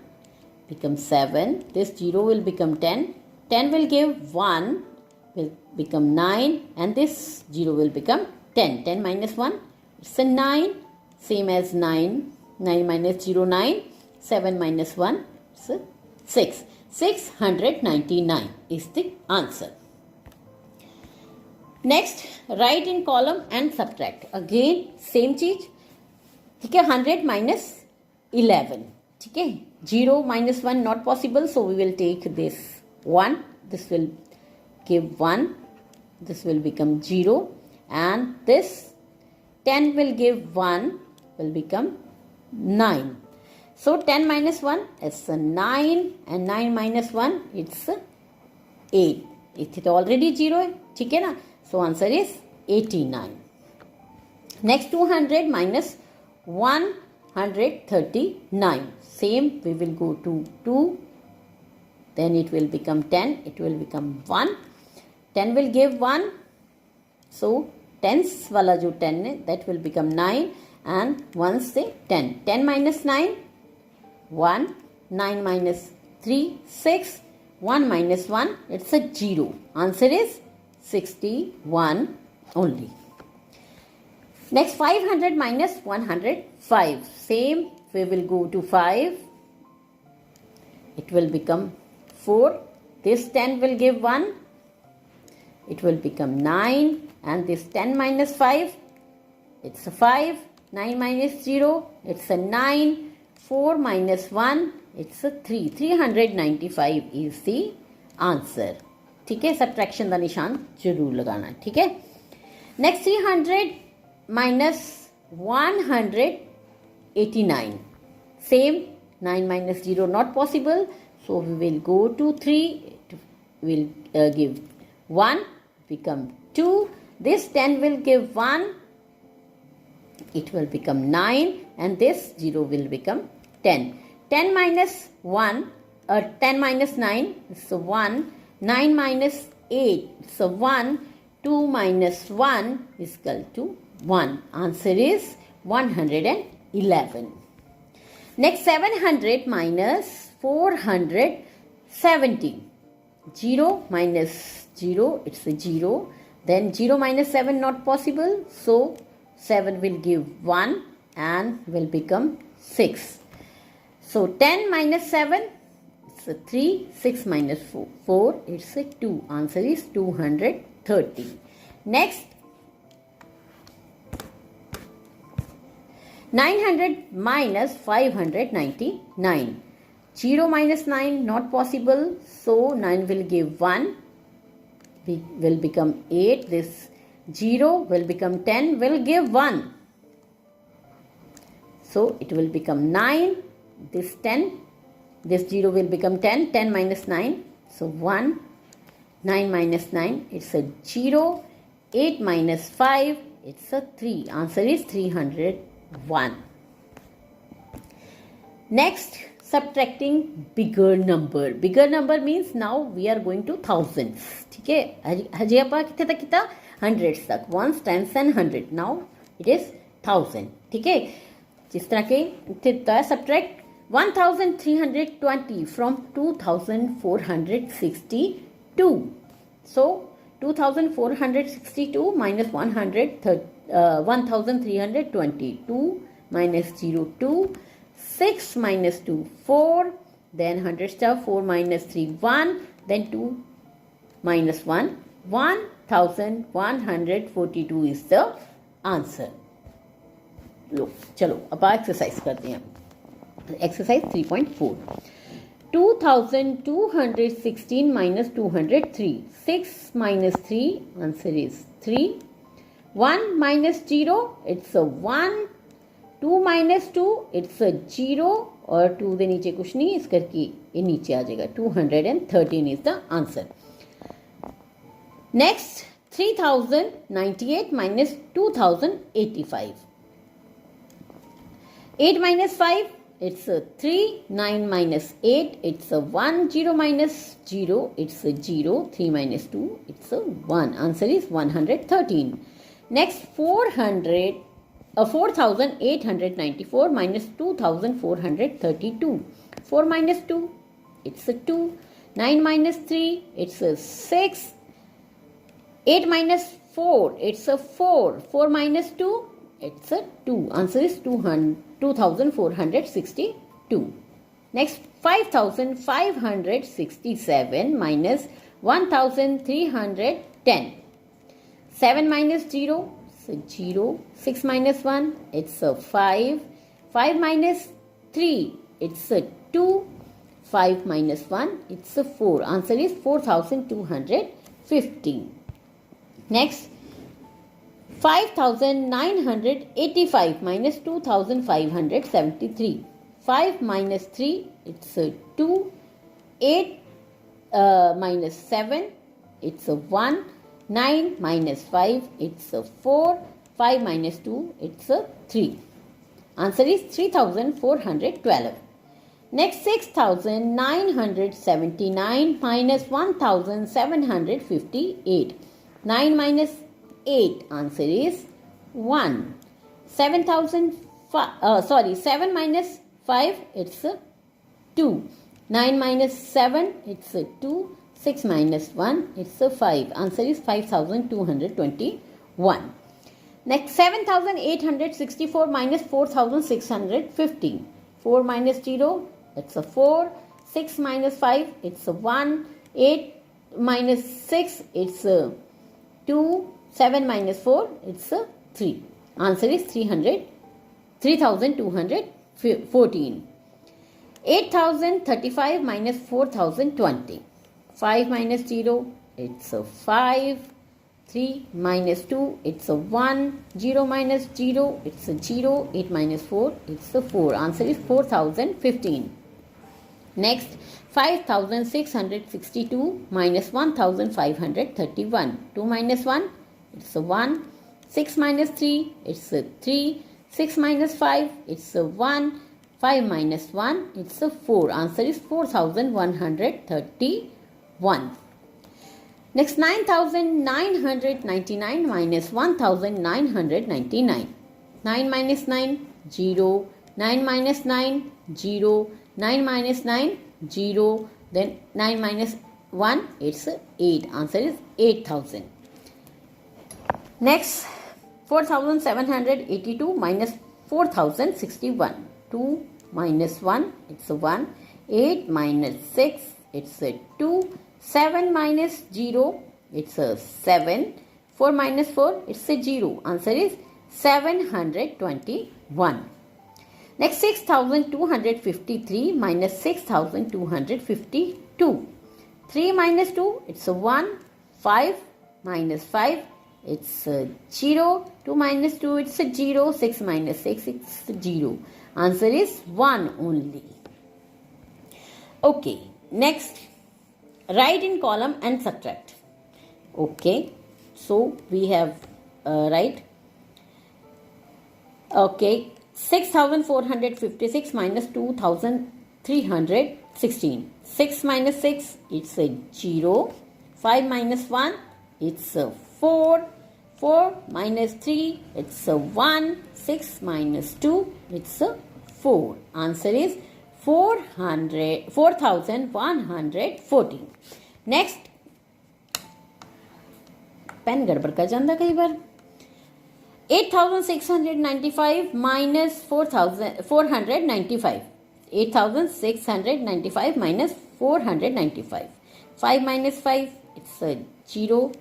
Speaker 1: become 7. This 0 will become 10. 10 will give 1, will become 9. And this 0 will become 10. 10 minus 1, it's a 9. Same as 9. 9 minus 0, 9. 7 minus 1, it's a 6. 699 is the answer. Next, write in column and subtract. Again, same चीज. ठीक है, 100 minus 11. ठीक है, 0 minus 1 not possible, so we will take this 1. This will give 1. This will become 0. And this 10 will give 1, will become 9. So 10 minus 1 is 9 and 9 minus 1 it's 8. It already 0 है, ठीक है ना? So answer is 89. Next, 200 minus 139. Same, we will go to 2. Then it will become 10. It will become 1. 10 will give 1. So tens wala jo 10 है, that will become 9. And 1 say 10. 10 minus 9, 1. 9 minus 3, 6. 1 minus 1, it's a 0. Answer is 61 only. Next, 500 minus 105. Same, we will go to 5. It will become 4. This 10 will give 1. It will become 9. And this 10 minus 5, it's a 5. 9 minus 0, it's a 9. 4 minus 1, it's a 3. 395 is the answer. ठीक है, subtraction का निशान जरूर लगाना. ठीक है. Next, 300 minus 189. Same, 9 minus 0 not possible. So we will go to 3. It will give 1, become 2. This 10 will give 1. It will become 9. And this 0 will become 10. 10 minus 1, 10 minus 9 is 1. 9 minus 8 is 1. 2 minus 1 is equal to 1. Answer is 111. Next, 700 minus 470. 0 minus 0, it's a 0. Then 0 minus 7 not possible. So 7 will give 1 and will become 6. So 10 minus 7, it's a 3. 6 minus 4, it's a 2. Answer is 230. Next, 900 minus 599. 0 minus 9 not possible. So 9 will give 1. Will become 8. This 0 will become 10. Will give 1. So it will become 9. This 10. This 0 will become 10. 10 minus 9. So 1. 9 minus 9. It's a 0. 8 minus 5. It's a 3. Answer is 301. Next, subtracting bigger number. Bigger number means now we are going to thousands. ठीक है, हजे आपा कितने तक किता hundreds तक, ones, tens and hundred. Now it is 1000. ठीक है, जिस तरह के कितना subtract 1320 from 2462. So 2462 minus 1320. 2 minus 0 2. 6 minus 2 4. Then 100 star. 4 minus 3 1. Then 2 minus 1 1142 is the answer. लो चलो अब एक्सरसाइज करते हैं. Exercise 3.4. 2216 minus 203. 6 minus 3, answer is 3. 1 minus 0, it's a 1. 2 minus 2, it's a 0. और 2 के नीचे कुछ नहीं, इस करके ये नीचे आ जाएगा. 213 is the answer. Next, 3098 minus 2085. 8 minus 5, it's a 3. 9 minus 8, it's a 1. 0 minus 0, it's a 0. 3 minus 2, it's a 1. Answer is 113. Next, 4894 minus 2432. 4 minus 2, it's a 2. 9 minus 3, it's a 6. 8 minus 4, it's a 4. 4 minus 2, it's a 2. Answer is 2462. Next, 5567 minus 1310. 7 minus 0, it's a 0. 6 minus 1, it's a 5. 5 minus 3, it's a 2. 5 minus 1, it's a 4. Answer is 4215. Next, 5985 minus 2573. 5 minus 3, it's a 2. 8 minus 7, it's a 1. 9 minus 5, it's a 4. 5 minus 2, it's a 3. Answer is 3412. Next, 6979 minus 1758. 9 minus 8, answer is 1. 7 minus 5, it's a 2. 9 minus 7, it's a 2. 6 minus 1, it's a 5. Answer is 5221. Next, 7864 minus 4615. 4 minus 0, it's a 4. 6 minus 5, it's a 1. 8 minus 6, it's a 2. 7 minus 4, it's a 3. Answer is 3214. 8035 minus 4020. 5 minus 0, it's a 5. 3 minus 2, it's a 1. 0 minus 0, it's a 0. 8 minus 4, it's a 4. Answer is 4015. Next, 5662 minus 1531. 2 minus 1, it's a 1. 6 minus 3, it's a 3. 6 minus 5, it's a 1. 5 minus 1, it's a 4. Answer is 4131. Next, 9999 minus 1999. 9 minus 9, 0. 9 minus 9, 0. 9 minus 9, 0. Then 9 minus 1, it's a 8. Answer is 8000. Next, 4782 minus 4061. 2 minus 1, it's a 1. 8 minus 6, it's a 2. 7 minus 0, it's a 7. 4 minus 4, it's a 0. Answer is 721. Next 6253 minus 6252, 3 minus 2 it's a 1, 5 minus 5 it's a 0, 2 minus 2 it's a 0, 6 minus 6 it's a 0. Answer is 1 only. Okay, next write in column and subtract. Okay, so we have write. Okay, 6456 minus 2316, 6 minus 6 it's a 0, 5 minus 1 it's a 4, 4 minus 3 it's a 1, 6 minus 2 it's a 4. Answer is 4114. Next, pen गड़बड़ कर जाता कई बार. 8695 minus 495, 8695 minus 495, 5 minus 5 it's a 0,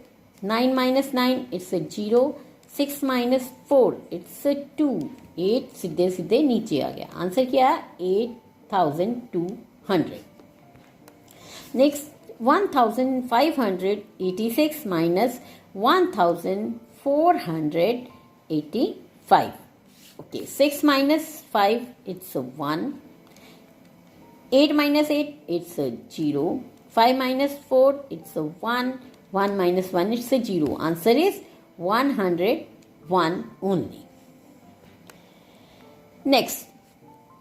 Speaker 1: 9 minus 9 it's a 0, 6 minus 4 it's a 2, 8 सीधे सीधे नीचे आ गया. Answer क्या है? 8200. Next 1586 minus 1485. Okay, 6 minus 5 it's a 1, 8 minus 8 it's a 0, 5 minus 4 it's a 1, 1 minus 1 it's a 0. Answer is 101 only. Next,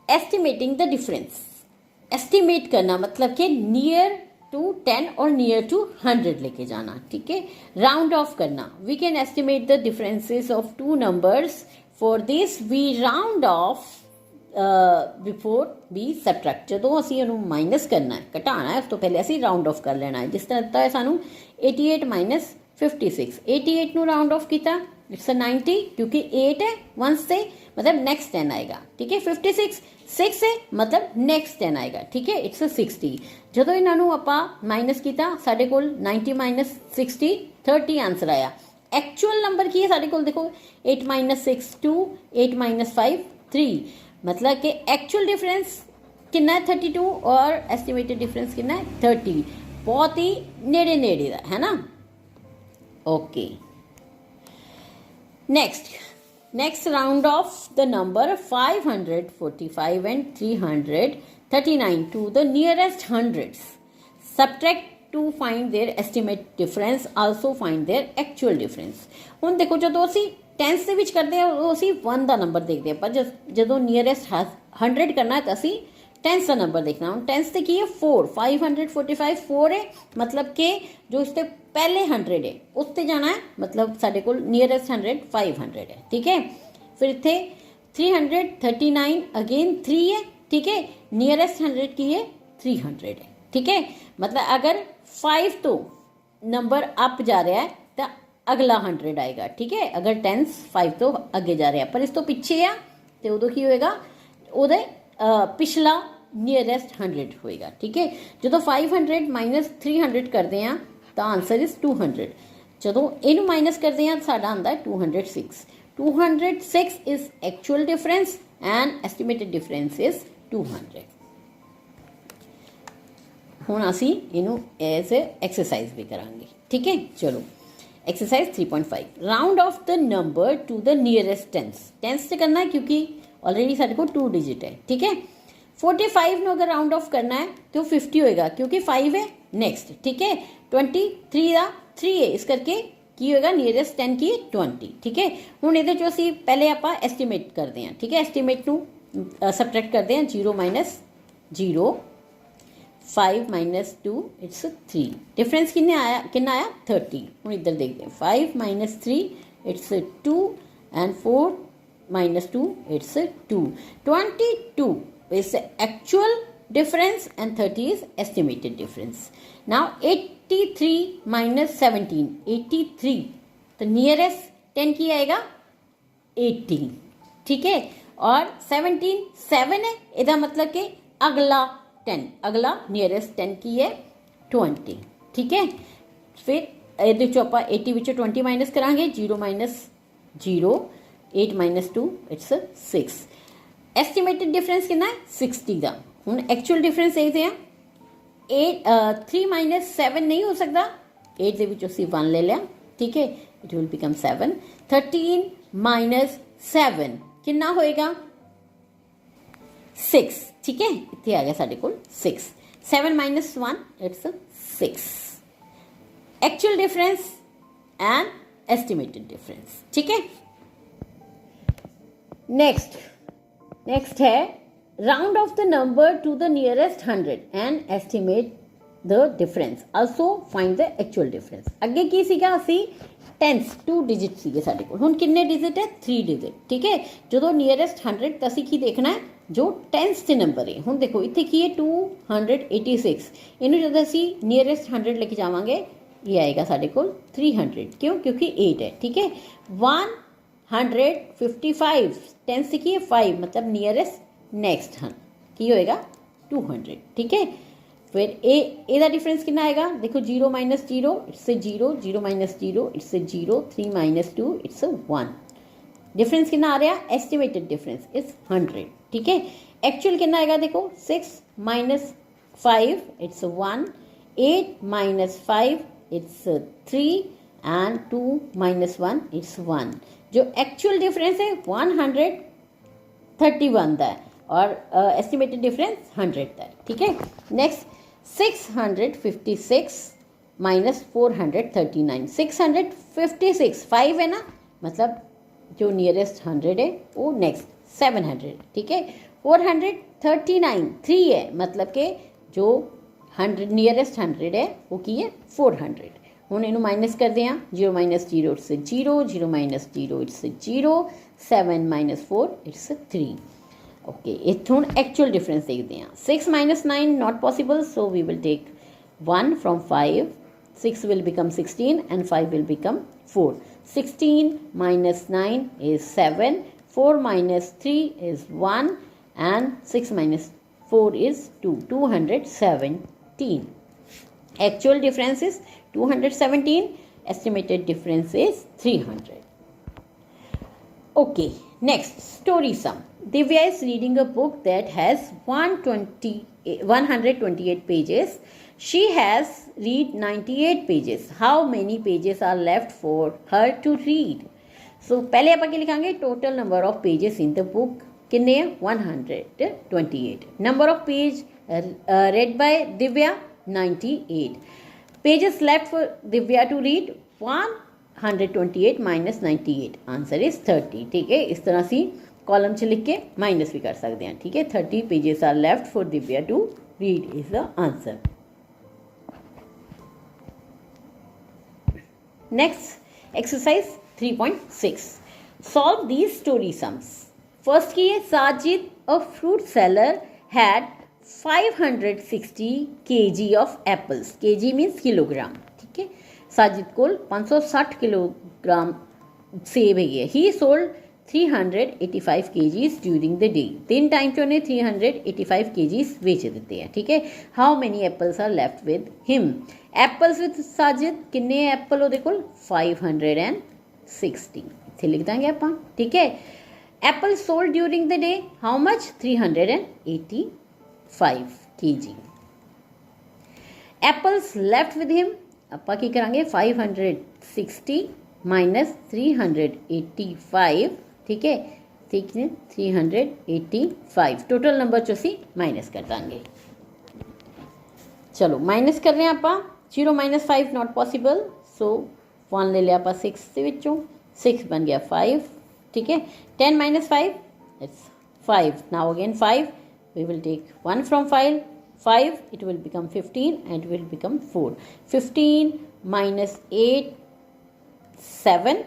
Speaker 1: estimating the difference. Estimate करना मतलब कि near to 10 और near to 100 लेके जाना. ठीक है, round off करना. We can estimate the differences of two numbers. For this we round off before we subtract. ਜਦੋਂ ਅਸੀਂ ਇਹਨੂੰ ਮਾਈਨਸ ਕਰਨਾ ਹੈ, ਘਟਾਣਾ ਹੈ, ਉਸ ਤੋਂ ਪਹਿਲੇ ਅਸੀਂ ਰਾਉਂਡ ਆਫ ਕਰ ਲੈਣਾ ਹੈ. ਜਿਸ ਤਰ੍ਹਾਂ ਦਿੱਤਾ ਹੈ ਸਾਨੂੰ 88 minus 56, 88 ਨੂੰ ਰਾਉਂਡ ਆਫ ਕੀਤਾ इट्स 90 क्योंकि 8 है 1 से मतलब नेक्स्ट 10 आएगा. ठीक है, 56 6 है मतलब नेक्स्ट 10 आएगा. ठीक है, इट्स 60. ਜਦੋਂ ਇਹਨਾਂ ਨੂੰ ਆਪਾਂ ਮਾਈਨਸ ਕੀਤਾ ਸਾਡੇ ਕੋਲ 90 minus 60 30 ਆਨਸਰ ਆਇਆ. एक्चुअल नंबर की है साढ़े को देखो 8 minus 6 2, 8 minus 5 3, मतलब कि एक्चुअल डिफरेंस कितना है 32 और एस्टिमेटेड डिफरेंस कितना है 30. बहुत ही नेड़े नेड़े दा है ना. Okay, next round off the number 545 and 339 to the nearest hundreds. Subtract to find their estimate difference, also find their actual difference. ਹੁਣ ਦੇਖੋ ਜਦੋਂ ਅਸੀਂ ਟੈਂਸ ਦੇ ਵਿੱਚ ਕਰਦੇ ਹਾਂ ਉਹ ਅਸੀਂ 1 ਦਾ ਨੰਬਰ ਦੇਖਦੇ ਹਾਂ, ਪਰ ਜਦੋਂ ਨੀਅਰੈਸਟ 100 ਕਰਨਾ ਹੈ ਤਾਂ ਅਸੀਂ ਟੈਂਸ ਦਾ ਨੰਬਰ ਦੇਖਣਾ. ਹੁਣ ਟੈਂਸ ਤੇ ਕੀ ਹੈ 4, 545 4 है, मतलब कि जो इससे पहले 100 है उस ते जाना है, मतलब साढ़े को नीयरेस्ट 100 500 है. ठीक है, फिर इतने 339 अगेन 3 है. ठीक है, नीयरेस्ट 100 की है 300 है. ठीक है, मतलब अगर 5 तो नंबर अप जा रहा है तो अगला 100 आएगा. ठीक है, अगर टेंस 5 तो अगे जा रहा है पर इस तो पिछे आ तो उदों की होएगा उहदे पिछला ਨੀਅਰੈਸਟ 100 ਹੋਏਗਾ. ਠੀਕ ਹੈ, ਜਦੋਂ 500 ਮਾਈਨਸ 300 ਕਰਦੇ ਆ ਤਾਂ ਆਨਸਰ ਇਜ਼ 200. ਜਦੋਂ ਇਹਨੂੰ ਮਾਈਨਸ ਕਰਦੇ ਆ ਸਾਡਾ ਆਉਂਦਾ 206. 206 is actual difference and estimated difference is 200. ਹੁਣ ਅਸੀਂ ਇਹਨੂੰ ਐਜ਼ ਐਕਸਰਸਾਈਜ਼ ਵੀ ਕਰਾਂਗੇ. ਠੀਕ ਹੈ, ਚਲੋ exercise 3.5 round off the number to the nearest tens. Tens से करना है क्योंकि ऑलरेडी साढ़े को 2 डिजिट है. ठीक है, 45 ਨੂੰ अगर राउंड ऑफ करना है तो 50 होएगा क्योंकि 5 है नेक्स्ट. ठीक है, 23 ਦਾ 3 है इस करके की होएगा नियरेस्ट 10 की 20. ठीक है, ਹੁਣ ਇਹਦੇ ਚੋਂ ਅਸੀਂ ਪਹਿਲੇ ਆਪਾਂ ਐਸਟੀਮੇਟ ਕਰਦੇ ਹਾਂ. ठीक है, ਐਸਟੀਮੇਟ ਨੂੰ ਸਬਟ੍ਰੈਕਟ ਕਰਦੇ ਹਾਂ. 0 minus 0, 5 minus 2 it's 3. डिफरेंस कितना आया 30. हम इधर देखते हैं 5 minus 3 it's 2 and 4 minus 2 it's 2. 22 is the actual difference and 30 is estimated difference. Now 83 minus 17, 83 तो नियरेस्ट 10 की आएगा 80. ठीक है, और 17 7 है, इसका मतलब कि अगला 10, अगला नियरेस्ट 10 की है 20. ठीक है, फिर ये चो आप 80 विचो 20 माइनस करांगे. 0 minus 0, 8 minus 2 it's 6. Estimated difference ਕਿੰਨਾ ਹੈ 60 ਦਾ। ਹੁਣ ਐਕਚੁਅਲ ਡਿਫਰੈਂਸ ਦੇਖਦੇ ਹਾਂ। 3 - 7 नहीं हो सकता, 8 ਦੇ ਵਿੱਚੋਂ ਅਸੀਂ 1 ਲੈ ਲਿਆ, ਠੀਕ ਹੈ, ਇਟ ਵਿਲ ਬਿਕਮ 7। 13 - 7 ਕਿੰਨਾ ਹੋਏਗਾ 6, ਠੀਕ ਹੈ, ਇੱਥੇ ਆ ਗਿਆ ਸਾਡੇ ਕੋਲ 6। 7 - 1 it's 6। Actual difference and estimated difference, ठीक है। नेक्स्ट है round off the number to the nearest 100 and estimate the difference, also find the actual difference. अगे की सीगा असी टेंस 2 डिजिट सीगे साडे कोल, हुण किन्ने डिजिट है 3 डिजिट, ठीक है। जो नियरेस्ट 100 तो असी की देखना है जो टेंस के नंबर है। हुण देखो इत्थे की है 286, इनू जद असी नियरेस्ट 100 लेके जावांगे ये आएगा साढ़े को 300, क्यों, क्योंकि 8 है, ठीक है। 155 टेंस की है 5, मतलब नियरेस्ट नेक्स्ट की होएगा 200, ठीक है। फिर ए डिफरेंस कितना आएगा, देखो 0 - 0 इट्स 0, 0 - 0 इट्स 0, 3 - 2 इट्स 1। डिफरेंस कितना आ रहा, एस्टिमेटेड डिफरेंस इज 100, ठीक है। एक्चुअल कितना आएगा, देखो 6 - 5 इट्स 1, 8 - 5 it's 3 and 2 - 1 it's 1। जो एक्चुअल डिफरेंस है 131 का है और एस्टिमेटेड डिफरेंस 100 का है, ठीक है। नेक्स्ट 656 - 439, 656 5 है ना, मतलब जो नियरेस्ट 100 है वो नेक्स्ट 700, ठीक है। 439 3 है, मतलब के जो 100 नियरेस्ट 100 है वो की है 400। हूँ इनू माइनस करते हैं, 0 - 0 इट्स 0, 0 - 0 इट्स 0, 7 - 4 इट्स 3। ओके, इत्थों एक्चुअल डिफरेंस देखते हैं। 6 - 9 not possible, so we will take 1 from 5, 6 will become 16 and 5 will become 4। 16 - 9 is 7, 4 - 3 is 1 and 6 - 4 is 2, 217। Actual difference is 217, estimated difference is 300। Okay, next story sum। Divya is reading a book that has 128 pages. She has read 98 pages. How many pages are left for her to read? So पहले आप क्या लिखांगे, total number of pages in the book कितने हैं 128। Number of page read by Divya 98। Pages left for Divya to read 128 - 98, answer is 30, ठीक है। इस तरह से कॉलम च लिख के माइनस भी कर सकते हैं, ठीक है। 30 pages are left for Divya to read is the answer. Next exercise 3.6, solve these story sums. First की है, Sajid a fruit seller had 560 kg of apples, kg means kilogram, ठीक है। साजिद को 560 किलोग्राम सेब है। He sold 385 kgs during the day, 3 time से उन्हें 385 kgs बेच देते हैं, ठीक है। How many apples are left with him. Apples with Sajid किन्ने एप्पल हो देखो 560, इतने लिख देंगे आप, ठीक है। Apple sold during the day how much 385 kg। Apples left with him आप की करेंगे 560 - 385, ठीक है, ठीक है 385 टोटल नंबर चो असी माइनस कर देंगे। चलो माइनस कर रहे हैं आप, 0 - 5 नॉट पॉसिबल, सो 1 ले लिया आप 6 के विचों, 6 बन गया 5, ठीक है। 10 - 5 it's 5, now again 5 we will take 1 from 5, it will become 15 and it will become 4। 15 - 8 7,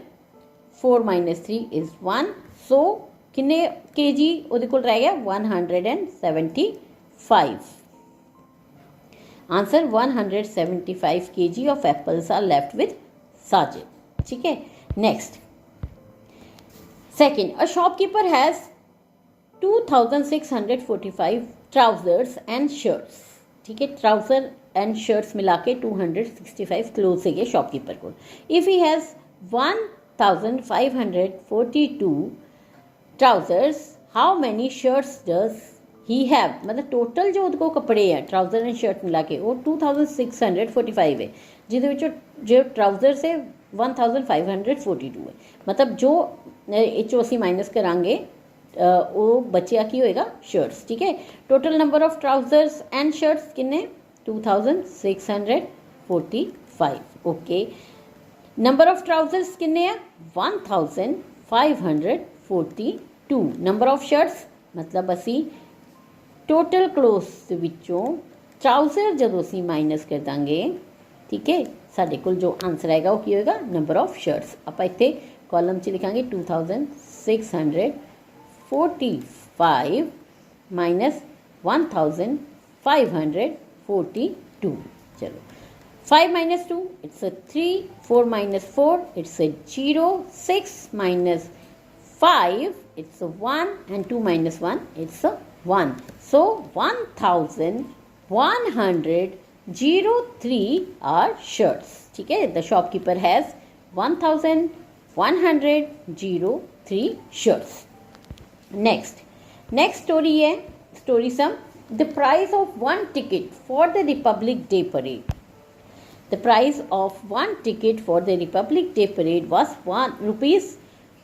Speaker 1: 4 - 3 is 1, so किन्ने kg ਉਹਦੇ ਕੋਲ ਰਹਿ ਗਿਆ 175। Answer 175 kg of apples are left with Sajid, ठीक है। Next second, a shopkeeper has 2645 trousers and shirts, ठीक है। Trouser and shirts मिला के 265 क्लोथ्स है शॉपकीपर को। If he has 1542 trousers how many shirts does he have, मतलब total जो उसको कपड़े है ट्राउजर एंड शर्ट मिला के वो 2645 है, जिहदे विचों जो ट्राउजर से 1542 है, मतलब जो इचों असीं माइनस करांगे वो बचिया की होएगा शर्ट्स। ठीक है, total number of trousers and shirts किन्ने 2645। ओके, नंबर ऑफ ट्राउजर्स किन्ने है 1542। नंबर ऑफ शर्ट्स मतलब असी टोटल क्लोथ्स दे विचों ट्राउजर जदों असी माइनस कर दांगे, ठीक है, साडे कोल जो आंसर आएगा वो की होएगा नंबर ऑफ शर्ट्स। आपां इत्थे कॉलम च लिखांगे 2645 माइनस 1542। चलो 5 minus 2 it's a 3, 4 minus 4 it's a 0, 6 minus 5 it's a 1 and 2 minus 1 it's a 1. So 1103 are shirts. ठीक है, the shopkeeper has 1103 shirts. Next story है story sum. The price of one ticket for the Republic Day parade. The price of one ticket for the Republic Day parade was rupees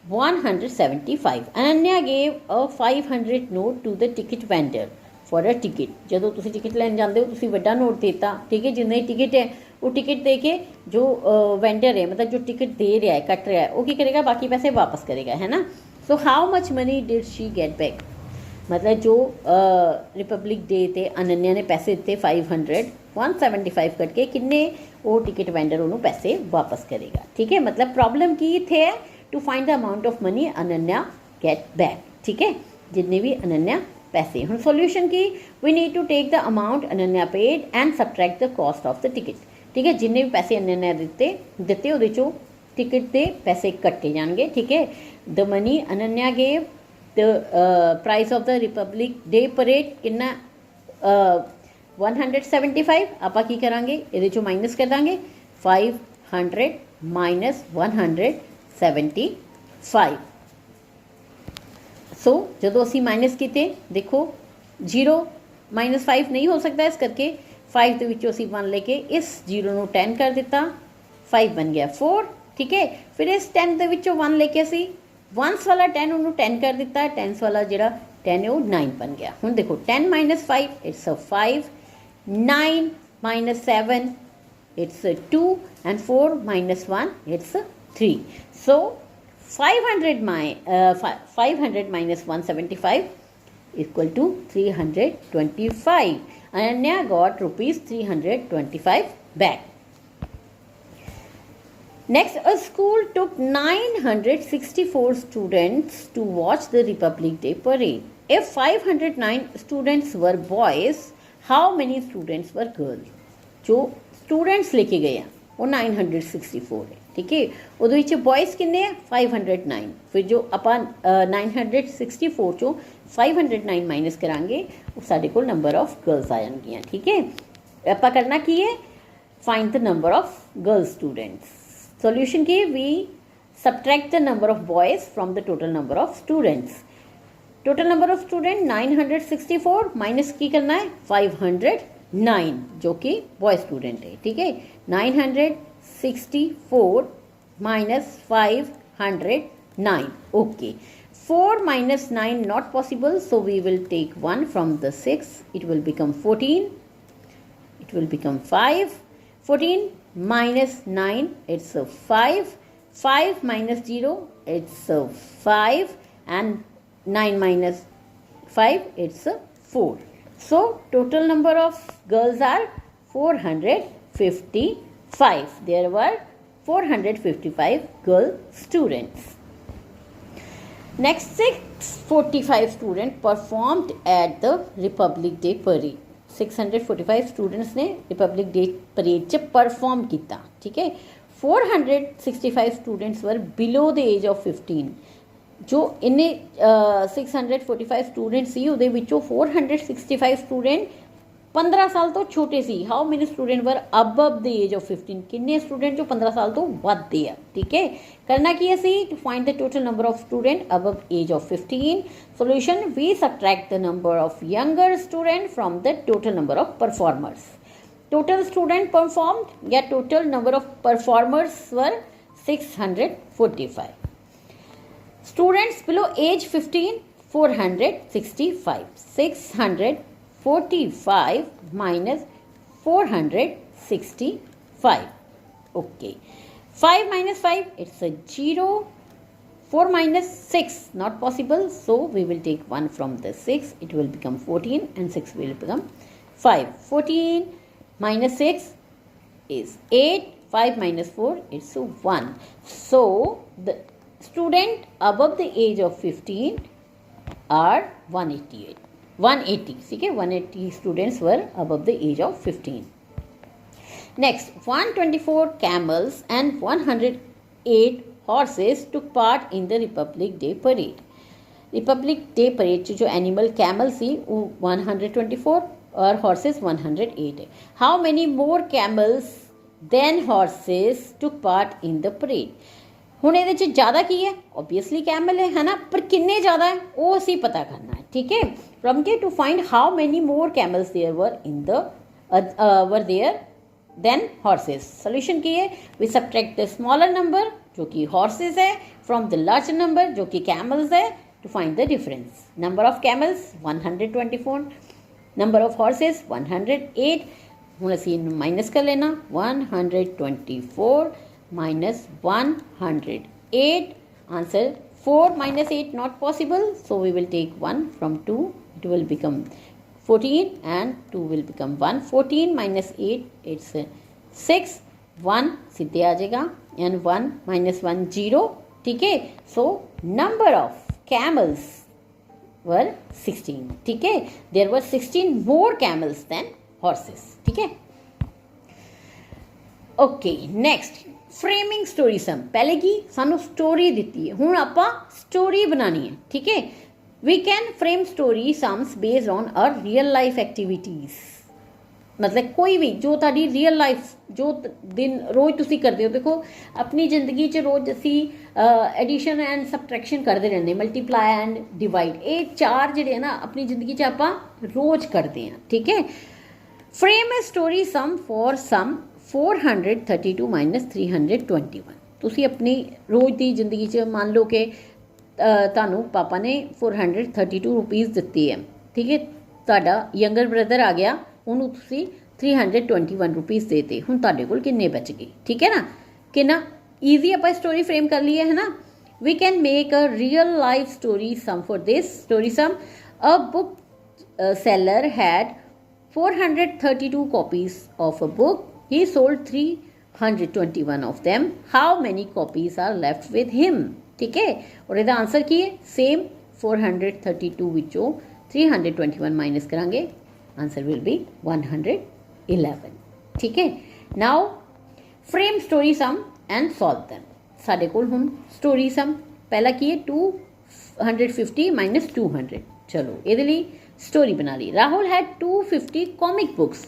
Speaker 1: 175. Ananya gave a 500 note to the ticket vendor for a ticket. ਜਦੋਂ ਤੁਸੀਂ ticket ਲੈਣ ਜਾਂਦੇ ਹੋ ਤੁਸੀਂ ਵੱਡਾ note ਦੇਤਾ, ਠੀਕ ਹੈ, ਜਿੰਨੇ ਟਿਕਟ ਹੈ ਉਹ ਟਿਕਟ ਦੇ ਕੇ ਜੋ ਵੈਂਡਰ ਹੈ मतलब जो टिकट दे रहा है कट रहा है वो की करेगा, बाकी पैसे वापस करेगा, है ना। So how much money did she get back, मतलब जो रिपब्लिक डे ते अनन्या ने पैसे दिते 500, 175 कट के किन्ने वो टिकट वेंडर उन्होंने पैसे वापस करेगा। ठीक है, मतलब प्रॉब्लम की थे है to find the amount of money Ananya get back. ठीक है, जितने भी अनन्या पैसे हम सॉल्यूशन की we need to take the amount Ananya paid and subtract the cost of the ticket. ठीक है, जिन्ने भी पैसे अनन्या दिते वो टिकट के पैसे कट्टे जाएंगे। ठीक है, the money Ananya gave the price of the Republic day parade कितना 175। आप की करांगे ये माइनस कर देंगे 500 माइनस 175। सो जो असी माइनस किए देखो 0 माइनस 5 नहीं हो सकता, इस करके 5 के विचों असी 1 लेके इस 0 को 10 कर दिता, 5 बन गया 4। ठीक है, फिर इस 10 के विचों 1 लेके असी वंस वाला 10 उन्होंने 10 कर दिता, टेंस वाला जो 10 है वो 9 बन गया। हुण देखो 10 minus 5 it's a 5, 9 minus 7 it's a 2 and 4 minus 1 it's a 3. So 500 minus 175 equal to 325. Ananya got rupees 325 back. Next, a school took 964 students to watch the Republic Day parade. If 509 students were boys, how many students were girls, जो students लेके गए हैं वो 964 है। ठीक है, वो boys किन्ने 509, फिर जो अपन 964 चो 509 माइनस करांगे वो साढ़े को नंबर ऑफ गर्ल्स आ जाएंगी। ठीक है, आप करना की है find the number of girls students. Solution की we subtract the number of boys from the total number of students. Total number of student 964 minus की करना है 509 जो कि बॉय स्टूडेंट है। ठीक है, 964 minus 509। Okay, 4 minus 9 not possible, so we will take 1 from the 6, it will become 14, it will become 5, 14 minus 9 it's a 5, 5 minus 0 it's a 5 and 9 minus 5 it's a 4. So total number of girls are 455. There were 455 girl students. Next, 645 students performed at the Republic Day parade. 645 students ने Republic Day parade च perform किया। ठीक है, 465 students were below the age of 15. जो इन्हें 645 student सी ਉਹਦੇ ਵਿੱਚੋਂ 465 student 15 साल तो छोटे सी। How many student were above the age of 15, किन्ने स्टूडेंट जो 15 साल तो वधदे आ। ठीक है, करना की असी to find the total number of student above age of 15। Solution, we subtract the number of younger student from the total number of performers. Total student performed या total number of performers were 645। Students below age 15, 465. 645 minus 465. Okay. 5 minus 5, it's a 0. 4 minus 6, not possible. So we will take 1 from the 6. It will become 14 and 6 will become 5. 14 minus 6 is 8. 5 minus 4, it's 1. So the student above the age of 15 are 180. 180 students were above the age of 15. Next, 124 camels and 108 horses took part in the Republic Day parade. Republic Day parade जो animal camel सी वो 124 और horses 108 है. How many more camels than horses took part in the parade? ਹੁਣ ਇਹਦੇ 'ਚ ਜ਼ਿਆਦਾ ਕੀ ਹੈ? Obviously Camel ਹੈ ਨਾ, ਪਰ ਕਿੰਨੇ ਜ਼ਿਆਦਾ ਹੈ ਉਹ ਅਸੀਂ ਪਤਾ ਕਰਨਾ ਹੈ। ਠੀਕ ਹੈ, ਫਰਮ ਕੇ to find how many more camels there were in the were there than horses. Solution की है, we subtract the smaller number जो कि हॉर्सेस है फ्रॉम द लार्जर नंबर जो कि कैमल्स है to find the difference. Number of camels 124, number of horses 108। ਹੁਣ ਅਸੀਂ ਇਹਨੂੰ ਮਾਈਨਸ ਕਰ ਲੈਣਾ, 124 minus 108. Answer 4 minus 8 not possible. So we will take 1 from 2. It will become 14 and 2 will become 1. 14 minus 8, it's 6. 1 सीधे आ जाएगा and 1 minus 1 0. ठीक है, so number of camels were 16. ठीक है, there were 16 more camels than horses. ठीक है, okay, next framing story सम। पहले की सानू स्टोरी दी है, हुण आपां स्टोरी बनानी है। ठीक है, we can frame story sums based on our real life activities. मतलब कोई भी जो तुहाडी रियल लाइफ जो दिन रोज़ तुसी करदे हो, देखो अपनी जिंदगी च रोज़ असी एडिशन एंड सबट्रैक्शन करते रहंदे, मल्टीप्लाई एंड डिवाइड, ये चार जिहड़े है ना अपनी जिंदगी च आपां रोज़ करते हैं। ठीक है, frame a story sum for sum 432 minus 321। तुसी अपनी रोज़ की जिंदगी च मान लो कि तुहानू पापा ने 432 रुपीज़ दिते है। ठीक है, तुहाडा यंगर ब्रदर आ गया, उन्होंने तुसी 321 रुपीज़ देते, हुण तुहाडे कोल किन्ने बच गए। ठीक है ना, कितना ईजी आप स्टोरी फ्रेम कर ली है ना। We can make a real life story sum for this story sum. A book seller had 432 copies of a book. He sold 321 of them. How many copies are left with him? ठीक है, और इसका answer की है same 432 विचों 321 minus करांगे, answer will be 111। ठीक है, now frame story sum and solve them. साडे कोल हुण स्टोरी सम पहला की है 250 माइनस 200। चलो ਇਹਦੇ ਲਈ स्टोरी बना ली। Rahul had 250 comic books.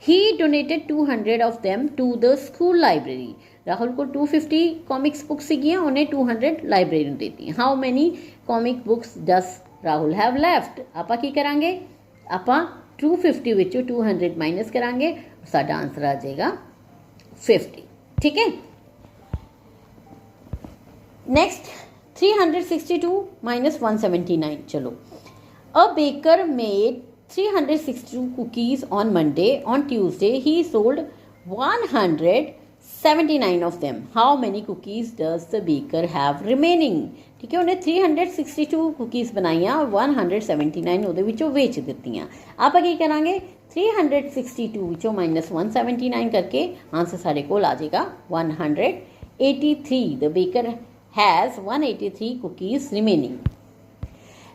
Speaker 1: He donated 200 of them to the school library. Rahul को 250 कॉमिक्स बुक्स सीगियां, उन्हें 200 लाइब्रेरी ਨੂੰ देती। How many comic books does Rahul have left? ਆਪਾਂ ਕੀ ਕਰਾਂਗੇ, ਆਪਾਂ 250 ਵਿੱਚੋਂ 200 ਮਾਈਨਸ ਕਰਾਂਗੇ, ਸਾਡਾ ਆਨਸਰ ਆ ਜਾਏਗਾ 50। ठीक है, नेक्स्ट 362 माइनस 179। चलो, a baker made 362 cookies on Monday. On Tuesday, he sold 179 of them. How many cookies does the baker have remaining? ठीक है, उन्हें 362 cookies बनाइया और 179 ਉਹਦੇ ਵਿੱਚੋਂ ਵੇਚ ਦਿੱਤੀਆਂ। ਆਪਾਂ ਕੀ ਕਰਾਂਗੇ, 362 ਵਿੱਚੋਂ माइनस 179 करके आंसर सारे कोल आ जाएगा 183। The baker has 183 cookies remaining.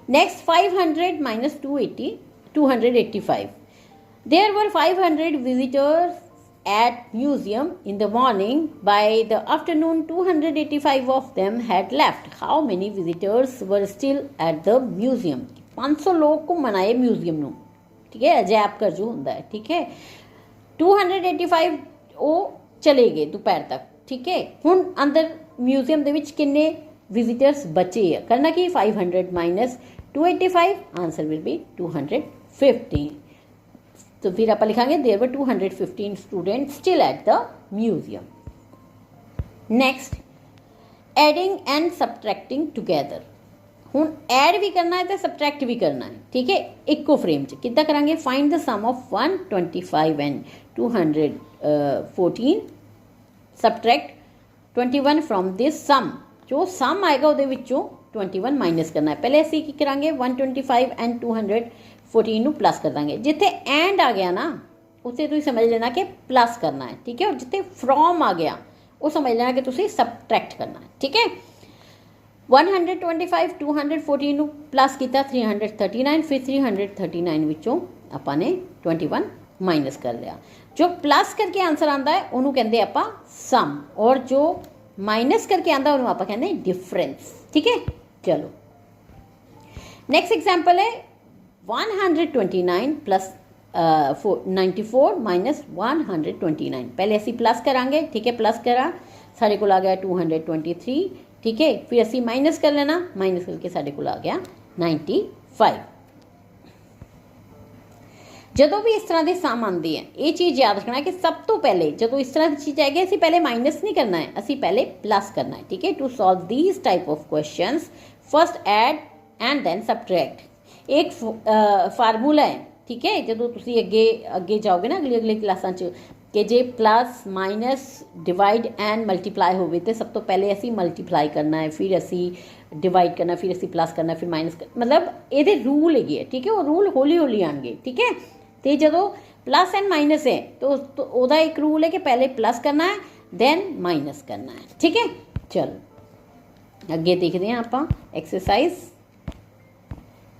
Speaker 1: Next, 500 minus 285. There were 500 visitors at museum in the morning. By the afternoon, 285 of them had left. How many visitors were still at the museum? 500 लोग घूमन आए museum ਨੂੰ। ठीक है, अजैब कर जो होंदा है, ठीक है। 285 वो चले गए दोपहर तक, ठीक है। हुण अंदर म्यूजियम दे विच किन्ने विजिटर्स बचे है, करना कि 500 माइनस 285, आंसर विल बी 215। तो फिर आप लिखांगे there were 215 student still at the museum. Next, adding and subtracting together. हुण ऐड भी करना है तो सबट्रैक्ट भी करना है, ठीक है, इको फ्रेम च किद्दां करांगे। Find the sum of 125 and 214, subtract 21 from this sum. जो सम आएगा ਉਹਦੇ ਵਿੱਚੋਂ 21 माइनस करना है। पहले ਅਸੀਂ ਕੀ ਕਰਾਂਗੇ 125 एंड 214 ਨੂੰ प्लस कर देंगे। जिथे एंड आ गया ना ਉੱਥੇ ਤੁਸੀਂ समझ लेना कि प्लस करना है, ठीक है। और जिथे फ्रॉम आ गया वो समझ लेना कि ਤੁਸੀਂ सबट्रैक्ट करना है, ठीक है। 125 214 ਨੂੰ प्लस किया 339, फिर 339 ਵਿੱਚੋਂ ਆਪਾਂ ਨੇ 21 माइनस कर लिया। जो प्लस करके आंसर आता है उन्होंने कहते आप सम, और जो माइनस करके आता उन्होंने आप कहते डिफरेंस, ठीक है। चलो नेक्स्ट एग्जाम्पल है 129 प्लस 94 माइनस 129। पहले असी प्लस करांगे, ठीक है, प्लस करा साढ़े को आ गया 223, ठीक है। फिर असी माइनस कर लेना, माइनस करके साढ़े को आ गया 95। ਜਦੋਂ भी इस तरह के सम आते हैं ये चीज़ याद रखना कि सब तो पहले जो इस तरह की चीज़ आएगी असी पहले माइनस नहीं करना है, असी पहले प्लस करना है, ठीक है। To solve these type of questions first add and then subtract. एक फार्मूला है, ठीक है। जो तुसी अगे अगे जाओगे ना अगली अगली क्लासां च कि जे plus minus divide and multiply होवे तो सब तो पहले असी मल्टीप्लाई करना है, फिर असी डिवाइड करना, फिर असी प्लस करना, फिर माइनस कर, मतलब ये रूल है, ठीक है। वो रूल हौली हौली आएंगे, ठीक है। तो जो प्लस एंड माइनस है तो वह एक रूल है कि पहले प्लस करना है देन माइनस करना है, ठीक है। चलो अगे देखते हैं आप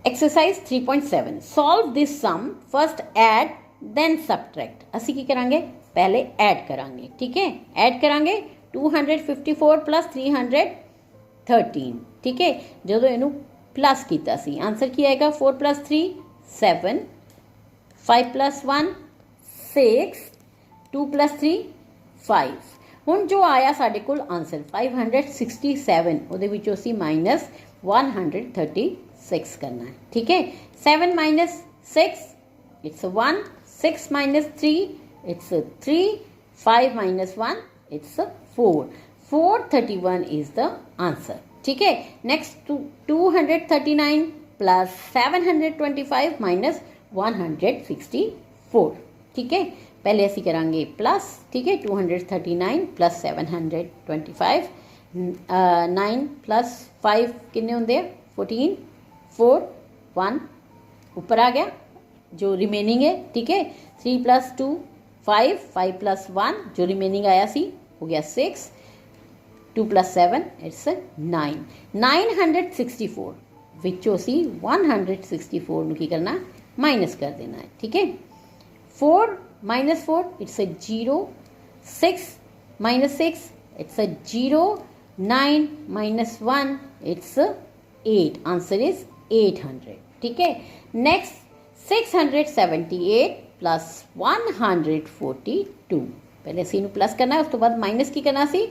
Speaker 1: exercise 3.7 solve this sum first add then subtract. असी की करांगे पहले ऐड करांगे, ठीक है। ऐड करांगे 254 प्लस 313, ठीक है। जो इनू प्लस किया सी आंसर की आएगा 4 प्लस 3 7, 5 प्लस 1 6, 2 प्लस 3 5। हुण जो आया साढ़े कोल आंसर 567, उहदे विचों असीं माइनस 136 करना है, ठीक है। 7 minus 6 it's 1, 6 minus 3 it's 3, 5 minus 1 it's 4, 431 is the answer, ठीक है। नेक्स्ट 239 प्लस 725 माइनस 164, ठीक है। पहले असी करांगे प्लस, ठीक है। 239 प्लस 725, 9 प्लस 5 किन्ने होंदे 14, 4 1 ऊपर आ गया जो रिमेनिंग है, ठीक है। 3 प्लस 2 5, 5 प्लस 1 जो रिमेनिंग आया सी हो गया 6, 2 प्लस 7 इट्स 9, 964 विचों असी 164 नूं की करना माइनस कर देना है, ठीक है। 4 minus 4 it's 0, 6 minus 6 it's 0, 9 minus 1 it's 8, answer is 800, ठीक है। नेक्स्ट 678 प्लस 142, पहले सी नूं प्लस करना है, उस तो बाद माइनस की करना सी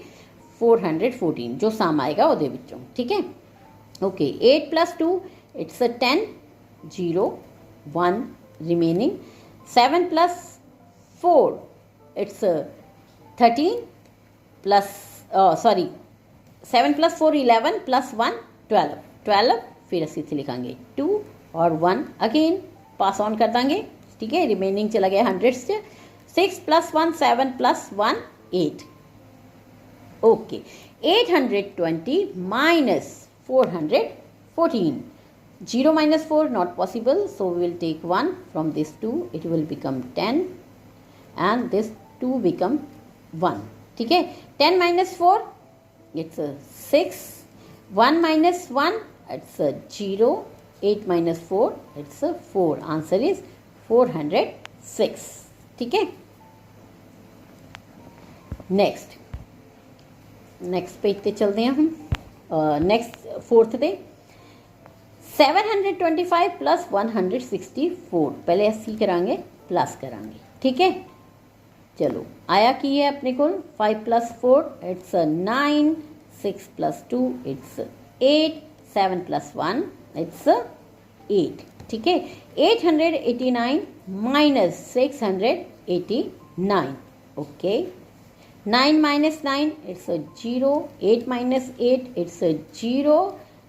Speaker 1: 414 जो सम आएगा उहदे विचों, ठीक है। Okay 8 plus 2 it's 10, 0 1 remaining, 7 plus 4 it's 13 plus 7 plus 4 11 plus 1 12, 12 फिर असी इत्थे लिखांगे 2 और 1 अगेन पास ऑन कर देंगे, ठीक है। रिमेनिंग चला गया हंड्रेड्स च 6 plus 1 7 plus 1 8, okay 820 minus 414, 0 minus 4 not possible, so we will take 1 from this 2, it will become 10 and this 2 become 1, ठीक है। 10 minus 4 it's 6, 1 minus 1 it's 0, 8 minus 4 it's 4, answer is 406, ठीक है। नेक्स्ट पेज पे चलते हैं हम, नेक्स्ट फोर्थ पे 725 plus 164, पहले ਅਸੀਂ ਕਰਾਂਗੇ प्लस करांगे, ठीक है। चलो आया की है अपने को 5 + 4 इट्स 9, 6 + 2 इट्स 8, 7 + 1 इट्स 8, ठीक है। 889 minus 689, okay. 9 minus 9 it's a 0, 8 minus 8 it's a 0,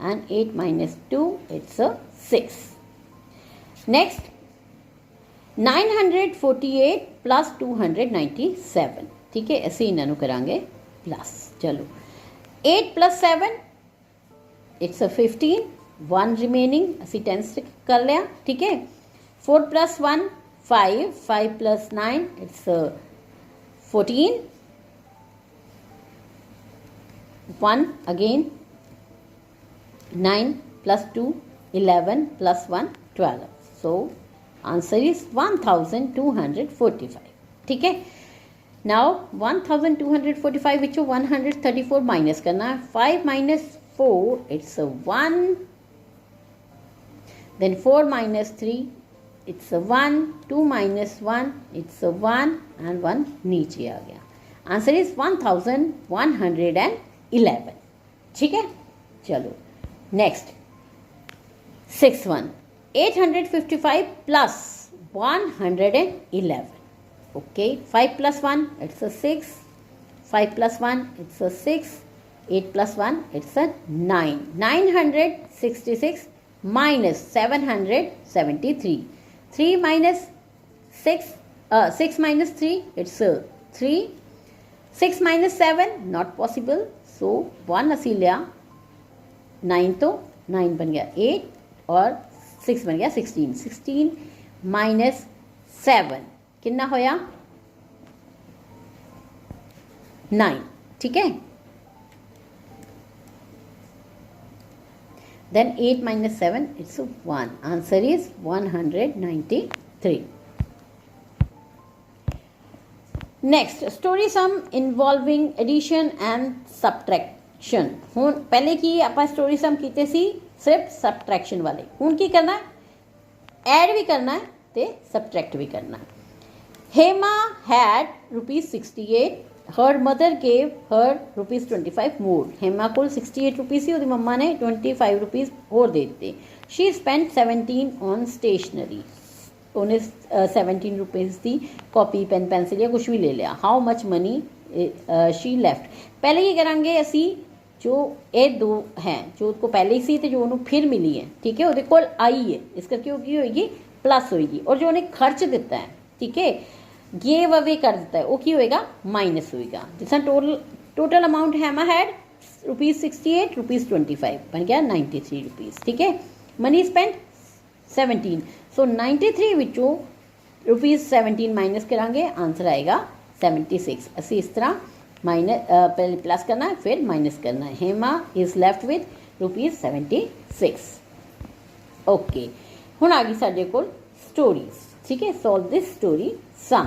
Speaker 1: and 8 minus 2 it's a 6. Next 948 plus 297, ठीक है। ऐसे इन्हों करांगे प्लस। चलो 8 plus 7 it's a 15, 1 remaining असी 10 कर लिया, ठीक है। 4 plus 1 5, 5 plus 9 it's a 14, 1 again, 9 plus 2 11 plus 1 12, so answer is 1245, ठीक है। now 1245 विचों 134 माइनस करना है। 5 minus 4 it's a 1, then 4 minus 3 it's a 1, 2 minus 1 it's a 1, and 1 नीचे आ गया। आंसर इज 1111, ठीक है। चलो next 6 1, 855 plus 111, okay. 5 plus 1 it's a 6, 5 plus 1 it's a 6, 8 plus 1 it's a 9, 966 minus 773, 3 minus 6, 6 minus 3 it's a 3, 6 minus 7 not possible, so 1 असी लिया। 9 तो 9 बन गया 8 और 6 बन गया 16, 16 minus 7 कितना होया 9, ठीक है। then 8 minus 7 it's 1, answer is 193. next story sum involving addition and subtraction। ਹੁਣ ਪਹਿਲੇ ਕੀ ਆਪਾਂ story sum ਕੀਤੇ ਸੀ ਸਿਰਫ subtraction ਵਾਲੇ, ਹੁਣ ਕੀ ਕਰਨਾ ਐਡ ਵੀ ਕਰਨਾ ਹੈ ਤੇ subtract ਵੀ ਕਰਨਾ। Hema had ₹68, her mother gave her ₹25 more। Hema को 68 रुपीज़ सी, ਉਹਦੀ ਮੰਮਾ ਨੇ 25 रुपीज़ ਹੋਰ ਦੇ ਦਿੱਤੇ। she spent 17 on stationery, ਉਹਨੇ 17 रुपीज़ ਦੀ ਕਾਪੀ ਪੈਨ ਪੈਨਸਿਲ ਜਾਂ ਕੁਝ ਵੀ ਲੈ ਲਿਆ। how much money she left। ਪਹਿਲੇ ਕੀ ਕਰਾਂਗੇ ਅਸੀਂ, जो ये दो हैं जो उसको पहले ही सी तो जो उन्होंने फिर मिली है, ठीक है, वो कोल आई है, इस करके वो की होएगी प्लस होएगी। और जो उन्हें खर्च दिता है, ठीक है, गिव अवे कर दिता है, वो की होएगा माइनस होएगा। जिसका टोटल अमाउंट हैमा हैड ₹68, ₹25 बन गया 93 रुपीज़, ठीक है। मनी स्पेंट 17, सो 93 विचों ₹17 माइनस करांगे, आंसर आएगा 76। असी इस तरह माइनस पहले प्लस करना है फिर माइनस करना है। Hema is left with ₹76, okay. हुण आ गई साडे कोल स्टोरीज, ठीक है। Solve this story sum.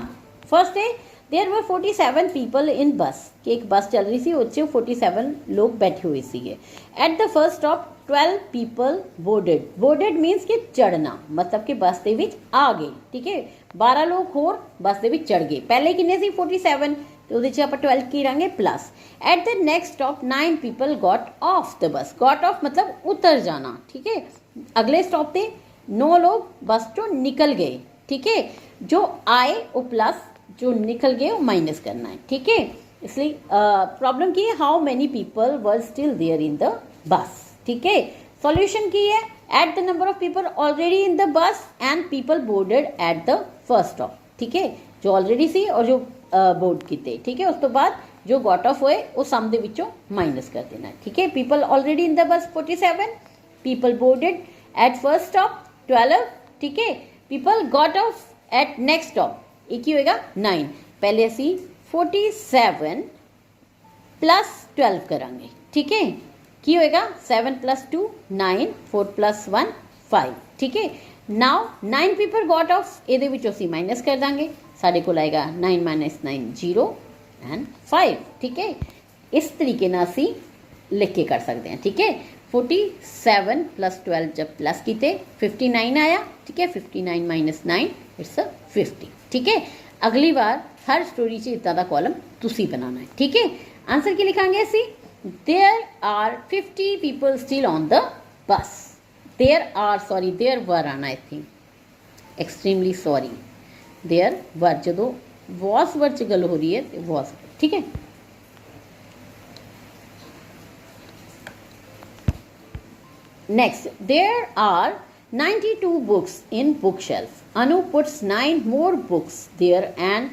Speaker 1: First है there were 47 people in bus, कि एक बस चल रही सी, उससे 47 लोग बैठे हुए थे। Eight the first stop 12 people boarded, boarded मीनस कि चढ़ना, मतलब कि बस दे विच आ गए, ठीक है। 12 लोग होर बस दे विच चढ़ गए। पहले किन्ने सी 47, तो ਉਹਦੇ 'ਚ ਆਪਾਂ 12 ਕੀ ਕਰਾਂਗੇ plus. At the next stop 9 people got of the bus, got off मतलब उतर जाना, ठीक है। अगले स्टॉप पे 9 लोग बस चो निकल गए, ठीक है। जो आए वो प्लस, जो निकल गए वो माइनस करना है, ठीक है। इसलिए प्रॉब्लम की है how many people were still there in the bus, ठीक है। सॉल्यूशन की है add the number of people already in the bus and people boarded at the first stop, ठीक है। जो ऑलरेडी सी और जो बोर्ड किते, ठीक है। उस तो बाद जो गॉट ऑफ होए वो सम दे विचों माइनस कर देना है, ठीक है। People already in the bus 47, people boarded at first stop 12, ठीक है। People got off at next stop, एक ही होएगा 9। पहले असी 47 प्लस 12 करांगे, ठीक है। की होएगा 7 + 2 9, 4 + 1 5, ठीक है। नाउ 9 पीपल गॉट ऑफ, ये विचों असी माइनस कर देंगे, साढ़े को आएगा 9 - 9 0 एंड 5, ठीक है। इस तरीके ना असी लिख के कर सकते हैं, ठीक है। 47 प्लस 12 जब प्लस किते 59 आया, ठीक है। 59 माइनस 9 इट्स 50, ठीक है। अगली बार हर स्टोरी 'ਚ इदा का कॉलम तुसी बनाना है, ठीक है। आंसर की लिखांगे असी, there are 50 people still on the bus. There were आना, I think extremely sorry, there were जो वॉस वर्ड च गल हो रही है तो वॉस, ठीक है। Next, there are 92 books in book shelf. Anu puts 9 more books there and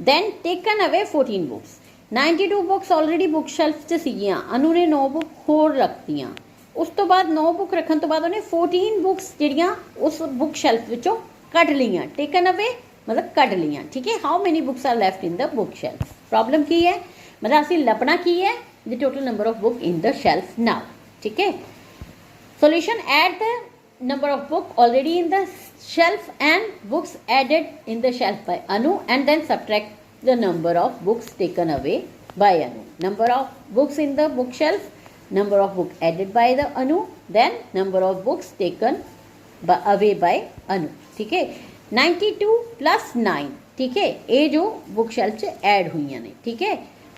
Speaker 1: then taken away 14 books। 92 books already book shelf 'ਚ ਸੀਗੀਆਂ, ਅਨੂ ਨੇ 9 बुक ਹੋਰ ਰੱਖਤੀਆਂ। ਉਸ ਤੋਂ ਬਾਅਦ 9 बुक ਰੱਖਣ ਤੋਂ ਬਾਅਦ ਉਹਨੇ 14 बुक्स ਜਿਹੜੀਆਂ ਉਸ बुक शेल्फ ਵਿੱਚੋਂ ਕੱਢ ਲਈਆਂ। ਟੇਕਨ ਅਵੇ मतलब ਕੱਢ ਲਈਆਂ, ठीक है। How many books are left in the book shelf। Problem की है, मतलब ਅਸੀਂ ਲੱਭਣਾ ਕੀ ਹੈ, the total number of book in the shelf now, ठीक है। solution, add the number of book already in the shelf and books added in the shelf by Anu and then subtract the number of books taken away by Anu। number of books in the bookshelf, number of book added by the Anu, then number of books taken away by Anu, ठीक है। 92 plus 9, ठीक है। ये जो book shelf च add हुई ने, ठीक है।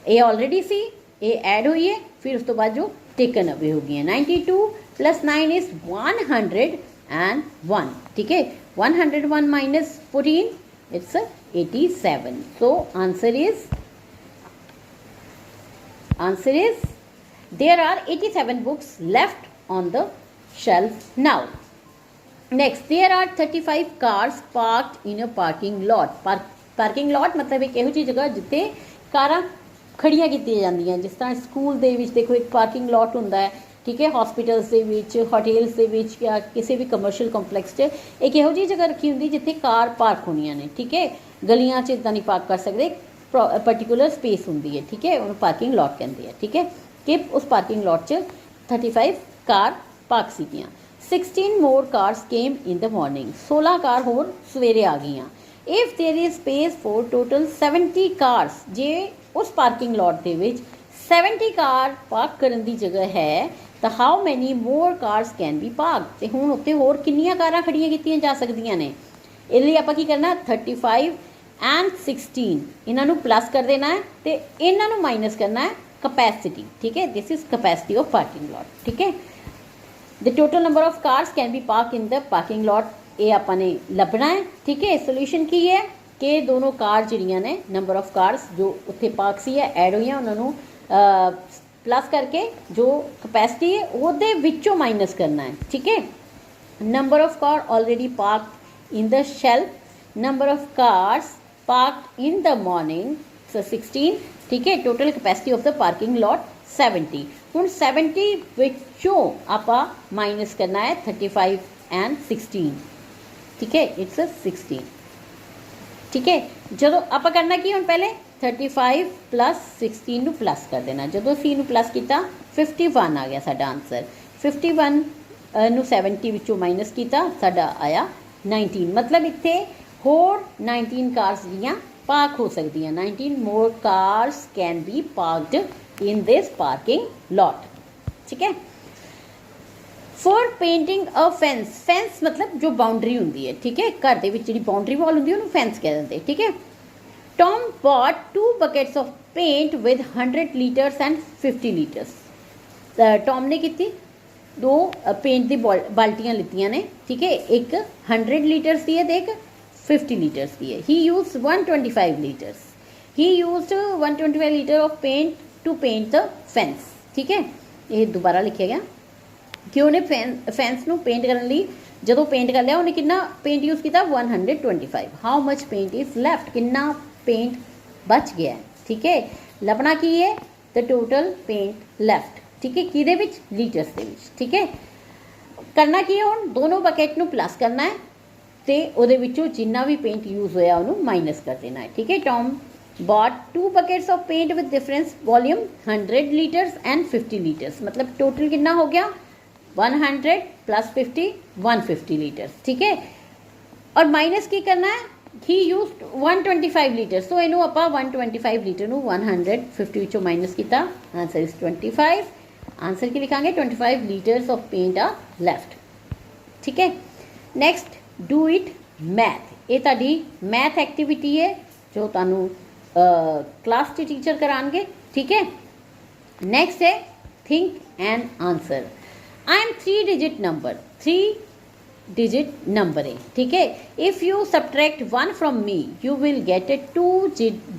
Speaker 1: ये ऑलरेडी सी, ये ऐड हुई है, फिर उस तो बाद जो टेकन अवे हो गई है। 92 प्लस 9 इज 101, ठीक है। 101 minus 14 it's 87। So answer is there are 87 books left on the shelf now. Next, there are 35 cars parked in a parking lot. Parking lot मतलब एक ਇਹੋ ਜਿਹੀ ਜਗ੍ਹਾ ਜਿੱਥੇ ਕਾਰਾਂ ਖੜੀਆਂ ਕੀਤੀਆਂ ਜਾਂਦੀਆਂ, ਜਿਸ ਤਰ੍ਹਾਂ ਸਕੂਲ ਦੇ ਵਿੱਚ ਦੇਖੋ ਇੱਕ ਪਾਰਕਿੰਗ ਲॉट ਹੁੰਦਾ ਹੈ, ਠੀਕ ਹੈ। ਹਸਪੀਟਲਸ ਦੇ ਵਿੱਚ, ਹੋਟੇਲਸ ਦੇ ਵਿੱਚ ਜਾਂ ਕਿਸੇ ਵੀ ਕਮਰਸ਼ੀਅਲ ਕੰਪਲੈਕਸ 'ਚ ਇੱਕ ਇਹੋ ਜਿਹੀ ਜਗ੍ਹਾ ਰੱਖੀ ਹੁੰਦੀ ਜਿੱਥੇ ਕਾਰ ਪਾਰਕ ਹੋਣੀਆਂ ਨੇ, ਠੀਕ ਹੈ। ਗਲੀਆਂ 'ਚ ਇੱਦਾਂ ਨਹੀਂ ਪਾਰਕ ਕਰ ਸਕਦੇ, पर्टिकुलर स्पेस होंगी है, ठीक है। उन्होंने पार्किंग लॉट कहते हैं, ठीक है। कि उस पार्किंग लॉट च 35 कार पार्क सीगियां। 16 more cars came in the morning, 16 car होर सवेरे आ गई। If there is space for total 70 cars, जे उस पार्किंग लॉट के विच 70 कार पार्क करने की जगह है तो how many more cars can B park, तो हुण उत्ते होर कितनियां कारां खड़ियां कीतियां जा सकदियां ने। इस लई आपां की करना 35 एंड 16 इन्हां प्लस कर देना है तो इन्हां माइनस करना है कैपेसिटी, ठीक है। This is capacity of parking lot, ठीक है। The total number of cars can B park in the parking lot, ये आपने लभना है, ठीक है। सोल्यूशन की है कि दोनों कार जिहड़ियां ने नंबर ऑफ कार्स जो उत्थे पार्क सी है ऐड हुई उन्होंने प्लस करके जो कैपेसिटी है वो विचों माइनस करना है, ठीक है। Number of car already park in the shelf, number of cars park in the morning 16, ठीक है। Total capacity of the parking lot 70। हुण 70 विचों आपां माइनस करना है 35 एंड 16, ठीक है। इट्स 16, ठीक है। जो आप करना कि हम पहले 35 प्लस 16 नू प्लस कर देना, जो सी नू प्लस किया 51 आ गया साडा आंसर। 51 नू 70 विचों माइनस किया साडा आया 19, मतलब इत्थे होर 19 कार्स जियां पार्क हो सकती हैं। 19 more cars can be parked in this parking lot, ठीक है। For painting a fence, fence मतलब जो बाउंड्री होंगी है, ठीक है। घर के जी बाउंड्री वॉल होंगी उन्होंने फेंस कह देंगे, ठीक है। Tom bought 2 buckets of paint with 100 litres and 50 litres. Tom ने की 2 पेंट की बाल्टियां लितियां ने, ठीक है। एक 100 लीटर्स की है तो एक 50 लीटर्स की है। He use 125 litres, he use 125 litre of paint to paint the fence, ठीक है। ये दोबारा लिखा गया कि उन्हें फेंस नू पेंट करने लई जो पेंट कर लिया उन्हें कितना पेंट यूज़ किया 125। How much paint is left, कितना पेंट बच गया है, ठीक है। लभना की है द टोटल पेंट लेफ्ट, ठीक है। किहदे विच लीटर्स दे विच, ठीक है। करना की है हुण दोनों बकेट नू प्लस करना है तो उहदे विचों जिन्ना भी पेंट यूज़ होया उन्होंने माइनस कर देना है, ठीक है। Tom bought 2 buckets of paint with difference volume 100 litres and 50 litres, मतलब टोटल कितना हो गया 100 प्लस 50 150 लीटर्स, ठीक है। और माइनस की करना है ही यूज 125 लीटर, सो इनू आप 125 लीटर 150 विचों माइनस किया, आंसर इज 25। आंसर की लिखांगे 25 litres of paint are left. ठीक है, नैक्सट डू इट मैथ। ये ताड़ी मैथ एक्टिविटी है जो तुहानू क्लास च टीचर कराएंगे। ठीक है, नैक्सट है think and answer. I am 3 digit number, 3 digit number है। ठीक है, if you subtract 1 from me you will get a 2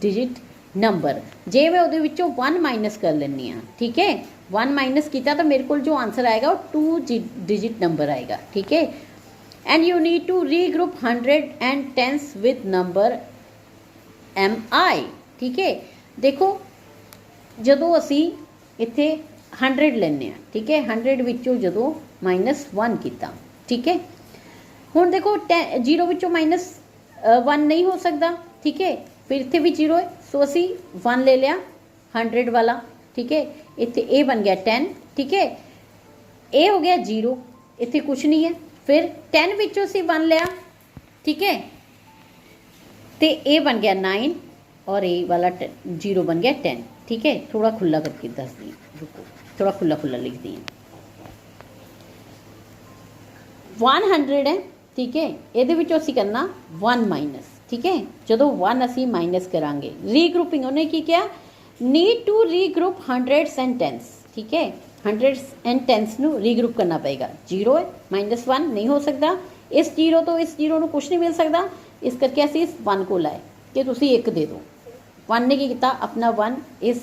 Speaker 1: digit number. जे मैं उहदे विचों 1 माइनस कर लैनी हाँ, ठीक है, 1 माइनस किया तो मेरे को जो आंसर आएगा वो 2 डिजिट नंबर आएगा। ठीक है, and you need to regroup 100 and 10s with number MI। ठीक है, देखो जदों असी इत्थे 100 लैने आ, ठीक है, 100 विचों जदों -1 किया, ठीक है, हुण देखो 0 विचों -1 नहीं हो सकता। ठीक है, फिर इत्थे भी 0 है, सो असी 1 ले लिया 100 वाला। ठीक है, इत्थे ए बन गया 10। ठीक है, ए हो गया 0, इत्थे कुछ नहीं है। फिर 10 विचों असी 1 लिया, ठीक है, तो ए बन गया 9 और ए वाला 0 बन गया 10। ठीक है, थोड़ा खुला करके दस दी, रुको थोड़ा खुला खुला लिख दी। 100 है, ठीक है, ये असी करना 1 माइनस। ठीक है, जो 1 असी माइनस करांगे रीग्रुपिंग उन्हें की क्या, need to regroup 100s and 10s। ठीक है, 100s एंड 10s नू रीग्रुप करना पएगा। 0 है, -1 नहीं हो सकता, इस 0 तो इस 0 नू कुछ नहीं मिल सकता, इस करके असी इस 1 को लाए कि तुसी 1 दे दो। 1 ने की किया, अपना 1 इस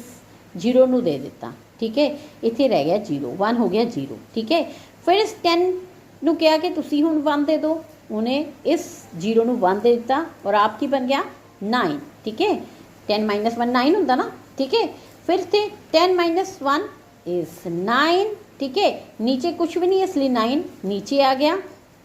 Speaker 1: 0 नू दे दिता। ठीक है, इत्थे रह गया 0, 1 हो गया 0। ठीक है, फिर इस 10 नू कहा कि तुसी हुण 1 दे दो, उन्हें इस 0 नू 1 दे दिता और आपकी बन गया 9। ठीक है, 10 - 1 9 होंदा ना। ठीक है, फिर थे 10 - 1 इज 9। ठीक है, नीचे कुछ भी नहीं, इसलिए 9 नीचे आ गया।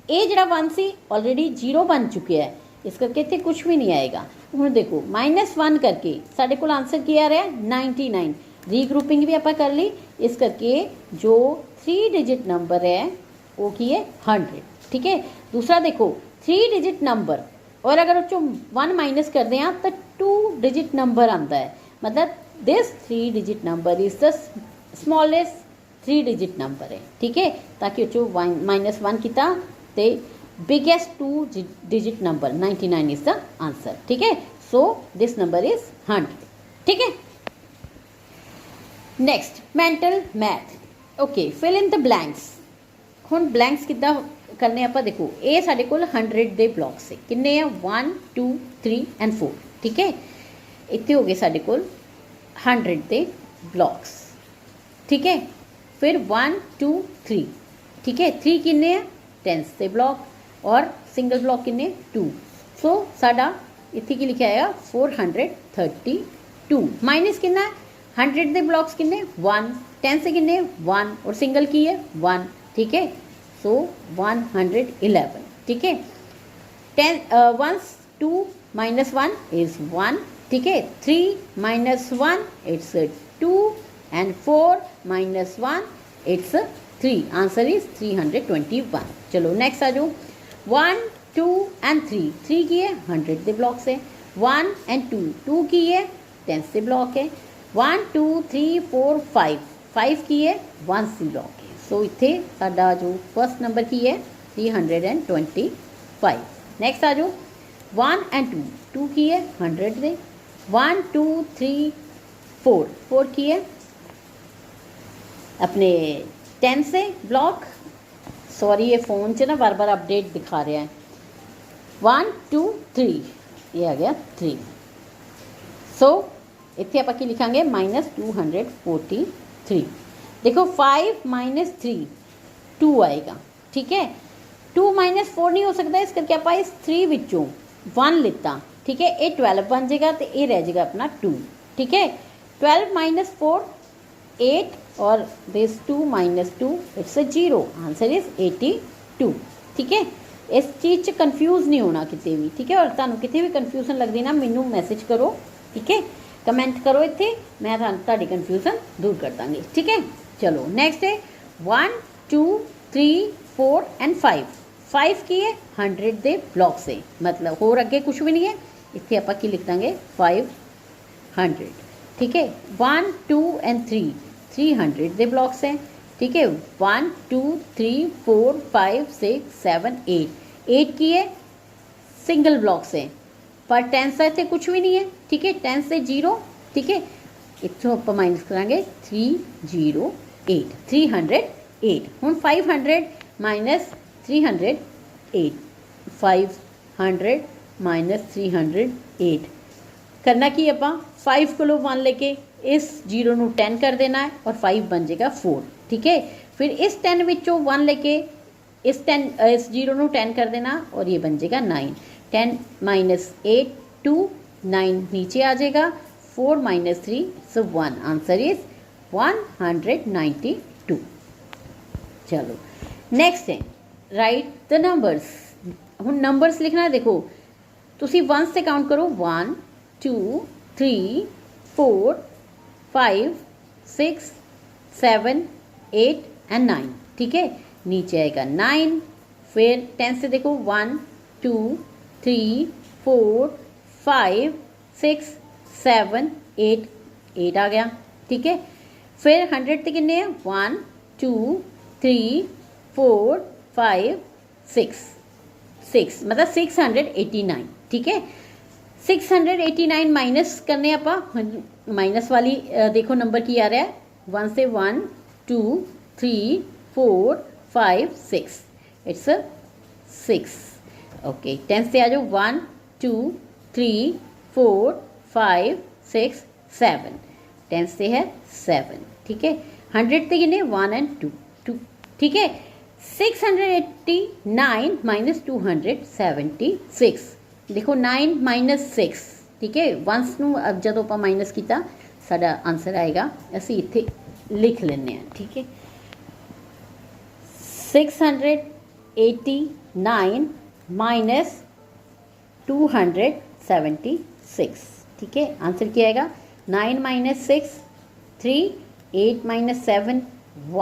Speaker 1: ये जड़ा 1 सी ऑलरेडी 0 बन चुके है, इस करके इतने कुछ भी नहीं आएगा। हुण देखो -1 करके साढ़े को आंसर की आ रहा है 99। रीग्रुपिंग भी आप कर ली, इस करके जो 3 डिजिट नंबर है वो की है 100। ठीक है, दूसरा देखो 3 डिजिट नंबर और अगर उस 1 माइनस करते हैं तो 2 डिजिट नंबर आता है, मतलब this 3 digit number is the smallest 3 digit number है। ठीक है, ताकि उस -1 किया तो biggest 2 digit number 99 is the answer. ठीक है, सो दिस नंबर इज 100। ठीक है, next mental math. Okay, fill in the blanks. हुण ब्लैंक्स किद्दां करने आप देखो, ये साढ़े कोल 100 के ब्लॉक से किन्ने हैं 1 2 3 एंड 4। ठीक है, इतने हो गए साढ़े कोल 100 के ब्लॉक्स। ठीक है, फिर 1 2 3। ठीक है, 3 किन्ने हैं 10s के ब्लॉक और सिंगल ब्लॉक किन्ने 2। सो साडा इत्थे की लिखा है 432 माइनस किन्ना 100 के ब्लॉक्स किन्ने 1, 10 से किन्ने 1 और सिंगल की है 1। ठीक है, सो 111। ठीक है, 10 2 - 1 इज 1। ठीक है, 3 - 1 it's 2 and 4 - 1 it's 3। Answer is 321। चलो नेक्स्ट आ जाओ, 1 2 एंड 3। 3 की है 100 के ब्लॉक से, 1 एंड 2 2 की है 10 से ब्लॉक है, 1 2 3 4 5 5 की है 1 से ब्लॉक है। सो इत्थे साडा जो फर्स्ट नंबर की है 325। नेक्स्ट आ जाओ 1 एंड 2 2 की है 100 दे, 1 2 3 4 4 की है अपने 10 से ब्लॉक। सॉरी ये फ़ोन च ना बार बार अपडेट दिखा रहा है। 1 2 3 ये आ गया 3। सो इत्थे आप की लिखांगे -243। देखो 5 - 3 2 आएगा। ठीक है, 2 - 4 नहीं हो सकता, इस करके आप इस 3 विचों 1 लिता। ठीक है, ये 12 बन जाएगा तो ये रह जाएगा अपना 2। ठीक है, 12 - 4 8 और दिस 2 - 2 इट्स 0। Answer is 82। ठीक है, इस चीज़ कन्फ्यूज़ नहीं होना कितने भी। ठीक है, और तुहानू कितने भी कन्फ्यूजन लगती ना मैनू मैसेज करो। ठीक है, कमेंट करो इत्थे, मैं तुहाडी कन्फ्यूजन दूर कर दांगी। ठीक है, चलो नेक्स्ट है 1 2 3 4 एंड 5। 5 की है 100 के ब्लॉक से, मतलब होर अगे कुछ भी नहीं है, इत्थे आप लिख देंगे 500। ठीक है, 1 2 एंड 3 300 ਦੇ ਬਲੌਕਸ ਹੈ, ठीक है। 1 2 3 4 5 6 7 8 की है सिंगल ब्लॉक्स है, पर टेंस का इतने कुछ भी नहीं है, ठीक है। टेंस से 0, ठीक है। इतों आप माइनस करांगे 308 308। हुण 500 माइनस 308 500 माइनस 308 करना की आपां 5 किलो 1 लेके इस 0 ਨੂੰ 10 कर देना है और 5 बन जाएगा 4, ठीक है। फिर इस 10 विचों 1 लेके इस 0 ਨੂੰ 10 कर देना और ये बन जाएगा 9। 10 माइनस 8 2 9 नीचे आ जाएगा, 4 माइनस 3 सो 1, आंसर इज 192। चलो नेक्स्ट है राइट द नंबर्स। हुण नंबर्स लिखना है, देखो तुसी 1 से काउंट करो 1 2 3 4 5 6 7 8 एंड 9, ठीक है। नीचे आएगा 9, फिर 10 से देखो 1 2 3 4 5 6 7 8 8 आ गया, ठीक है। फिर 100 से कितने हैं 1 2 3 4 5 6 6 मतलब 689, ठीक है। 689 माइनस करने आपा माइनस वाली देखो नंबर की आ रहा है 1 से 1 2 3 4 5 6 इट्स 6, ओके। 10 से आ जाओ 1 2 3 4 5 6 7, 10 से है 7, ठीक है। 100 से कितने 1 एंड 2 2, ठीक है। 689 माइनस 276 देखो 9 माइनस 6, ठीक है। वंस नू अब जब आप माइनस किया साडा आंसर आएगा, असी इत्थे लिख लेने हैं, ठीक है। 689 माइनस 276, ठीक है। आंसर क्या आएगा 9 minus 6 3 8 minus 7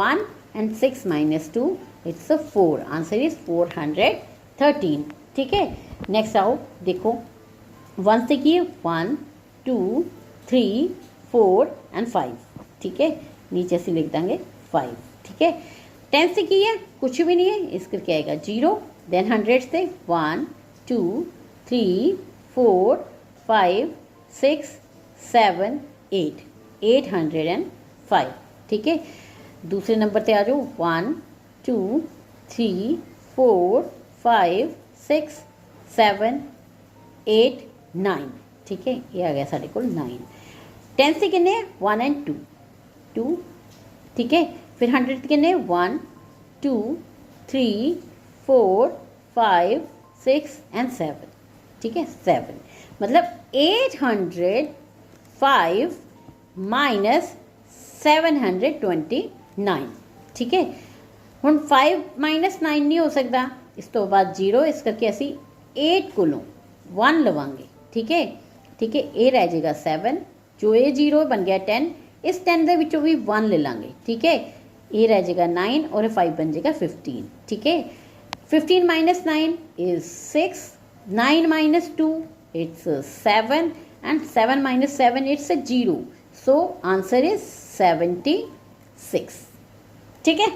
Speaker 1: 1 and 6 minus 2 it's 4, answer is 413, ठीक है। नेक्स्ट आओ देखो 1 से की 1 2 3 4 एंड 5, ठीक है। नीचे से लिख देंगे 5, ठीक है। 10 से की है कुछ भी नहीं है, इस करके आएगा 0। देन 100 से 1 2 3 4 5 6 7 8 805, ठीक है। दूसरे नंबर पे आ जाओ 1 2 3 4 5 6 7 8 9, ठीक है। ये आ गया साढ़े को 9। 10 से कितने 1 एंड 2 2, ठीक है। फिर 100 से कितने 1 2 3 4 5 6 एंड 7, ठीक है 7 मतलब 805 माइनस 729, ठीक है। हुण 5 माइनस 9 नहीं हो सकता, इस तो बाद 0, इस करके असी 8 को 1 लवांगे, ठीक है, ठीक है। ये रह जाएगा 7, जो ये 0 बन गया 10, इस 10 के विचों भी 1 ले लांगे, ठीक है। ये रह जाएगा 9 और 5 बन जाएगा 15, ठीक है। 15 minus 9 is 6, 9 minus 2 it's 7 and 7 minus 7 it's 0, so answer is 76, ठीक है।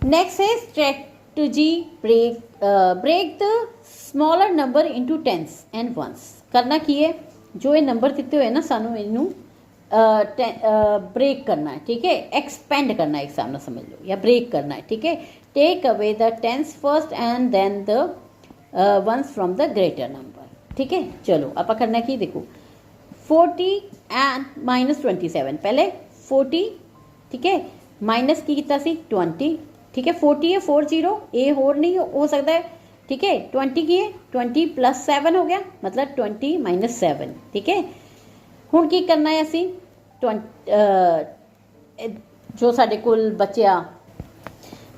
Speaker 1: नेक्स्ट है strategy break the smaller number into tens and ones. करना की है जो ये नंबर दिते हुए ना सानू इनू ब्रेक करना है, ठीक है। एक्सपेंड करना है, एक सामने समझ लो, या ब्रेक करना है, ठीक है। Take away the tens first and then the ones from the greater number, ठीक है। चलो आप करना की देखो 40 एंड माइनस 27, पहले 40, ठीक है, माइनस की कितना सी 20, ठीक है। 40 है 40, ये होर नहीं हो सकता है, ठीक है। 20 की है 20 प्लस 7 हो गया, मतलब 20 माइनस 7, ठीक है। हुण की करना है असी जो साडे कोल बचिया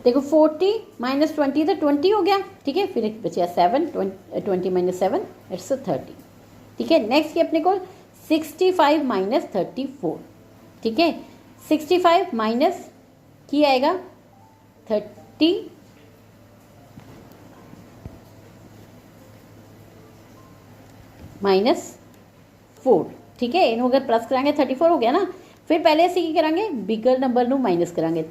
Speaker 1: देखो 40 माइनस 20 तो 20 हो गया, ठीक है। फिर एक बचिया 7, 20 माइनस 7 इट्स 30, ठीक है। नेक्स्ट की अपने को 65 माइनस 34, ठीक है। 65 माइनस की आएगा 30 माइनस 4 ठीक है। इनू अगर प्लस करांगे 34 हो गया ना। फिर पहले असीं की करांगे बिगर नंबर नू माइनस करांगे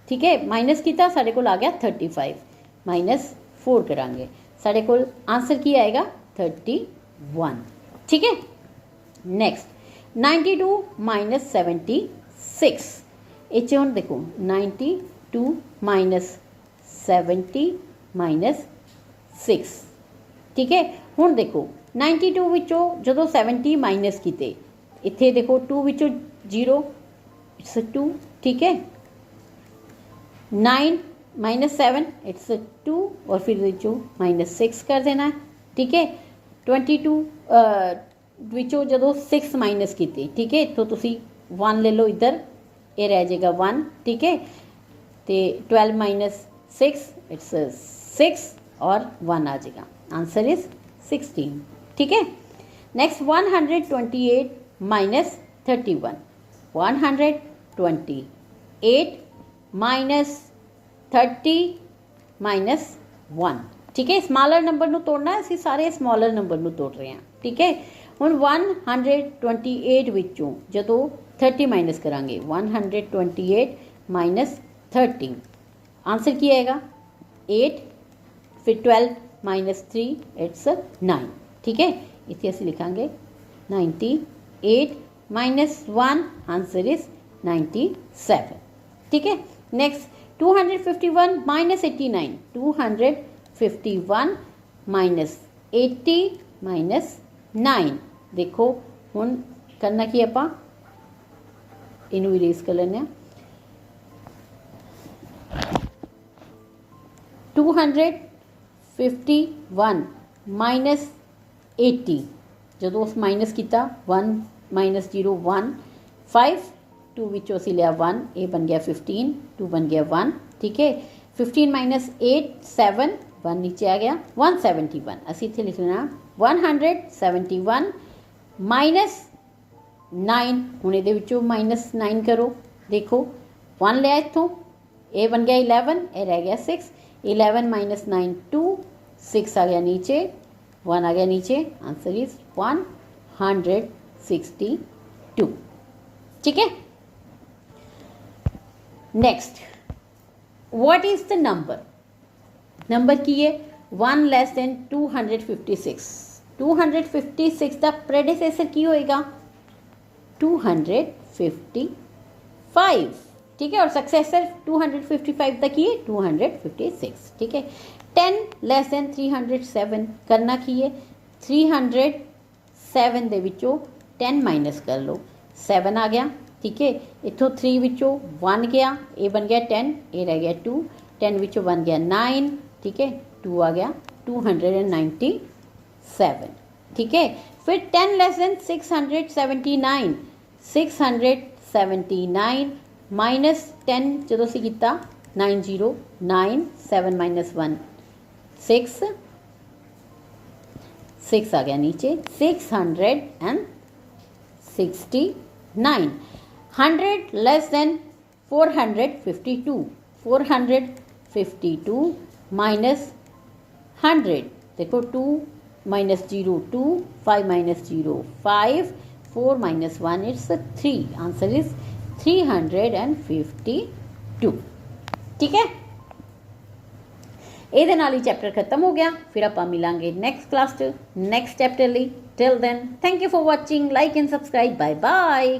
Speaker 1: ठीक है। माइनस किया साढ़े कोल आ गया 35 माइनस 4 करांगे साढ़े कोल आंसर की आएगा 31 ठीक है। नेक्स्ट 92 माइनस 76 इच हुण देखो 92 माइनस 70 माइनस 6 ठीक है। हुण देखो 92 विचों जदों 70 माइनस किते इत्थे देखो 2 विचों 0 इट्स 2 ठीक है। 9 माइनस 7 इट्स 2 और फिर विचों माइनस 6 कर देना है ठीक है। 22 विचों जदों 6 माइनस किते ठीक है। इत्थों तुसी 1 ले लो इधर ये रह जाएगा 1 ठीक है। तो 12 माइनस 6 इट्स 6 और 1 आ जाएगा आंसर इज 16 ठीक है। नेक्स्ट 128 माइनस 31 128 माइनस 30 माइनस 1 ठीक है। स्मॉलर नंबर नू तोड़ना है, असीं सारे स्मॉलर नंबर नू तोड़ रहे हैं ठीक है। हुण 128 विचों जदों 30 माइनस करांगे 128 माइनस 30 आंसर की आएगा 8 फिर 12 माइनस 3 इट्स 9 ठीक है। इसे असीं लिखांगे 98 माइनस 1 आंसर इज 97 ठीक है। नेक्स्ट 251 माइनस 89 251 माइनस 80 माइनस 9 देखो हुण करना की आपां इनू इरेज कर लेने 251 माइनस 80 जो उस माइनस किया 1 माइनस 0 1 5 2 विचों असीं लिया 1 ये बन गया 15 2 बन गया 1 ठीक है। 15 माइनस 8 7 1 नीचे आ गया 171 असीं इत्थे लिख लेना 171 माइनस 9 हुण इहदे विचों माइनस 9 करो देखो 1 लिया इत्थों ए बन गया 11 ए रह गया 6 11 माइनस 9 2 6 आ गया नीचे 1 आ गया नीचे आंसर इज 162 ठीक है। Next what is the number की है 1 लेस देन 256 256 दा प्रेडिसेसर की होएगा 255 ठीक है। और सक्सेसर 255 तक ही है 256 ठीक है। 10 लेस देन 307 करना की है 307 दे विचों 10 माइनस कर लो 7 आ गया ठीक है। इत्थों 3 विचों 1 गया ए बन गया 10 ए रह गया 2 10 विचों 1 गया 9 ठीक है 2 आ गया 297 ठीक है। फिर 10 लेस देन 679 679 माइनस 10 जो सी किया 909 7 माइनस 1 6 6 आ गया नीचे 669 100 लेस देन 452 452 माइनस 100 देखो 2 minus 0 2 5 minus 0 5 4 minus 1 it's 3 answer is 352 ठीक है। ਇਹਦੇ ਨਾਲ ਹੀ ਚੈਪਟਰ ਖਤਮ ਹੋ ਗਿਆ। ਫਿਰ ਆਪਾਂ ਮਿਲਾਂਗੇ ਨੈਕਸਟ ਕਲਾਸ 'ਚ ਨੈਕਸਟ ਚੈਪਟਰ ਲਈ। Till then thank you for watching like and subscribe bye bye.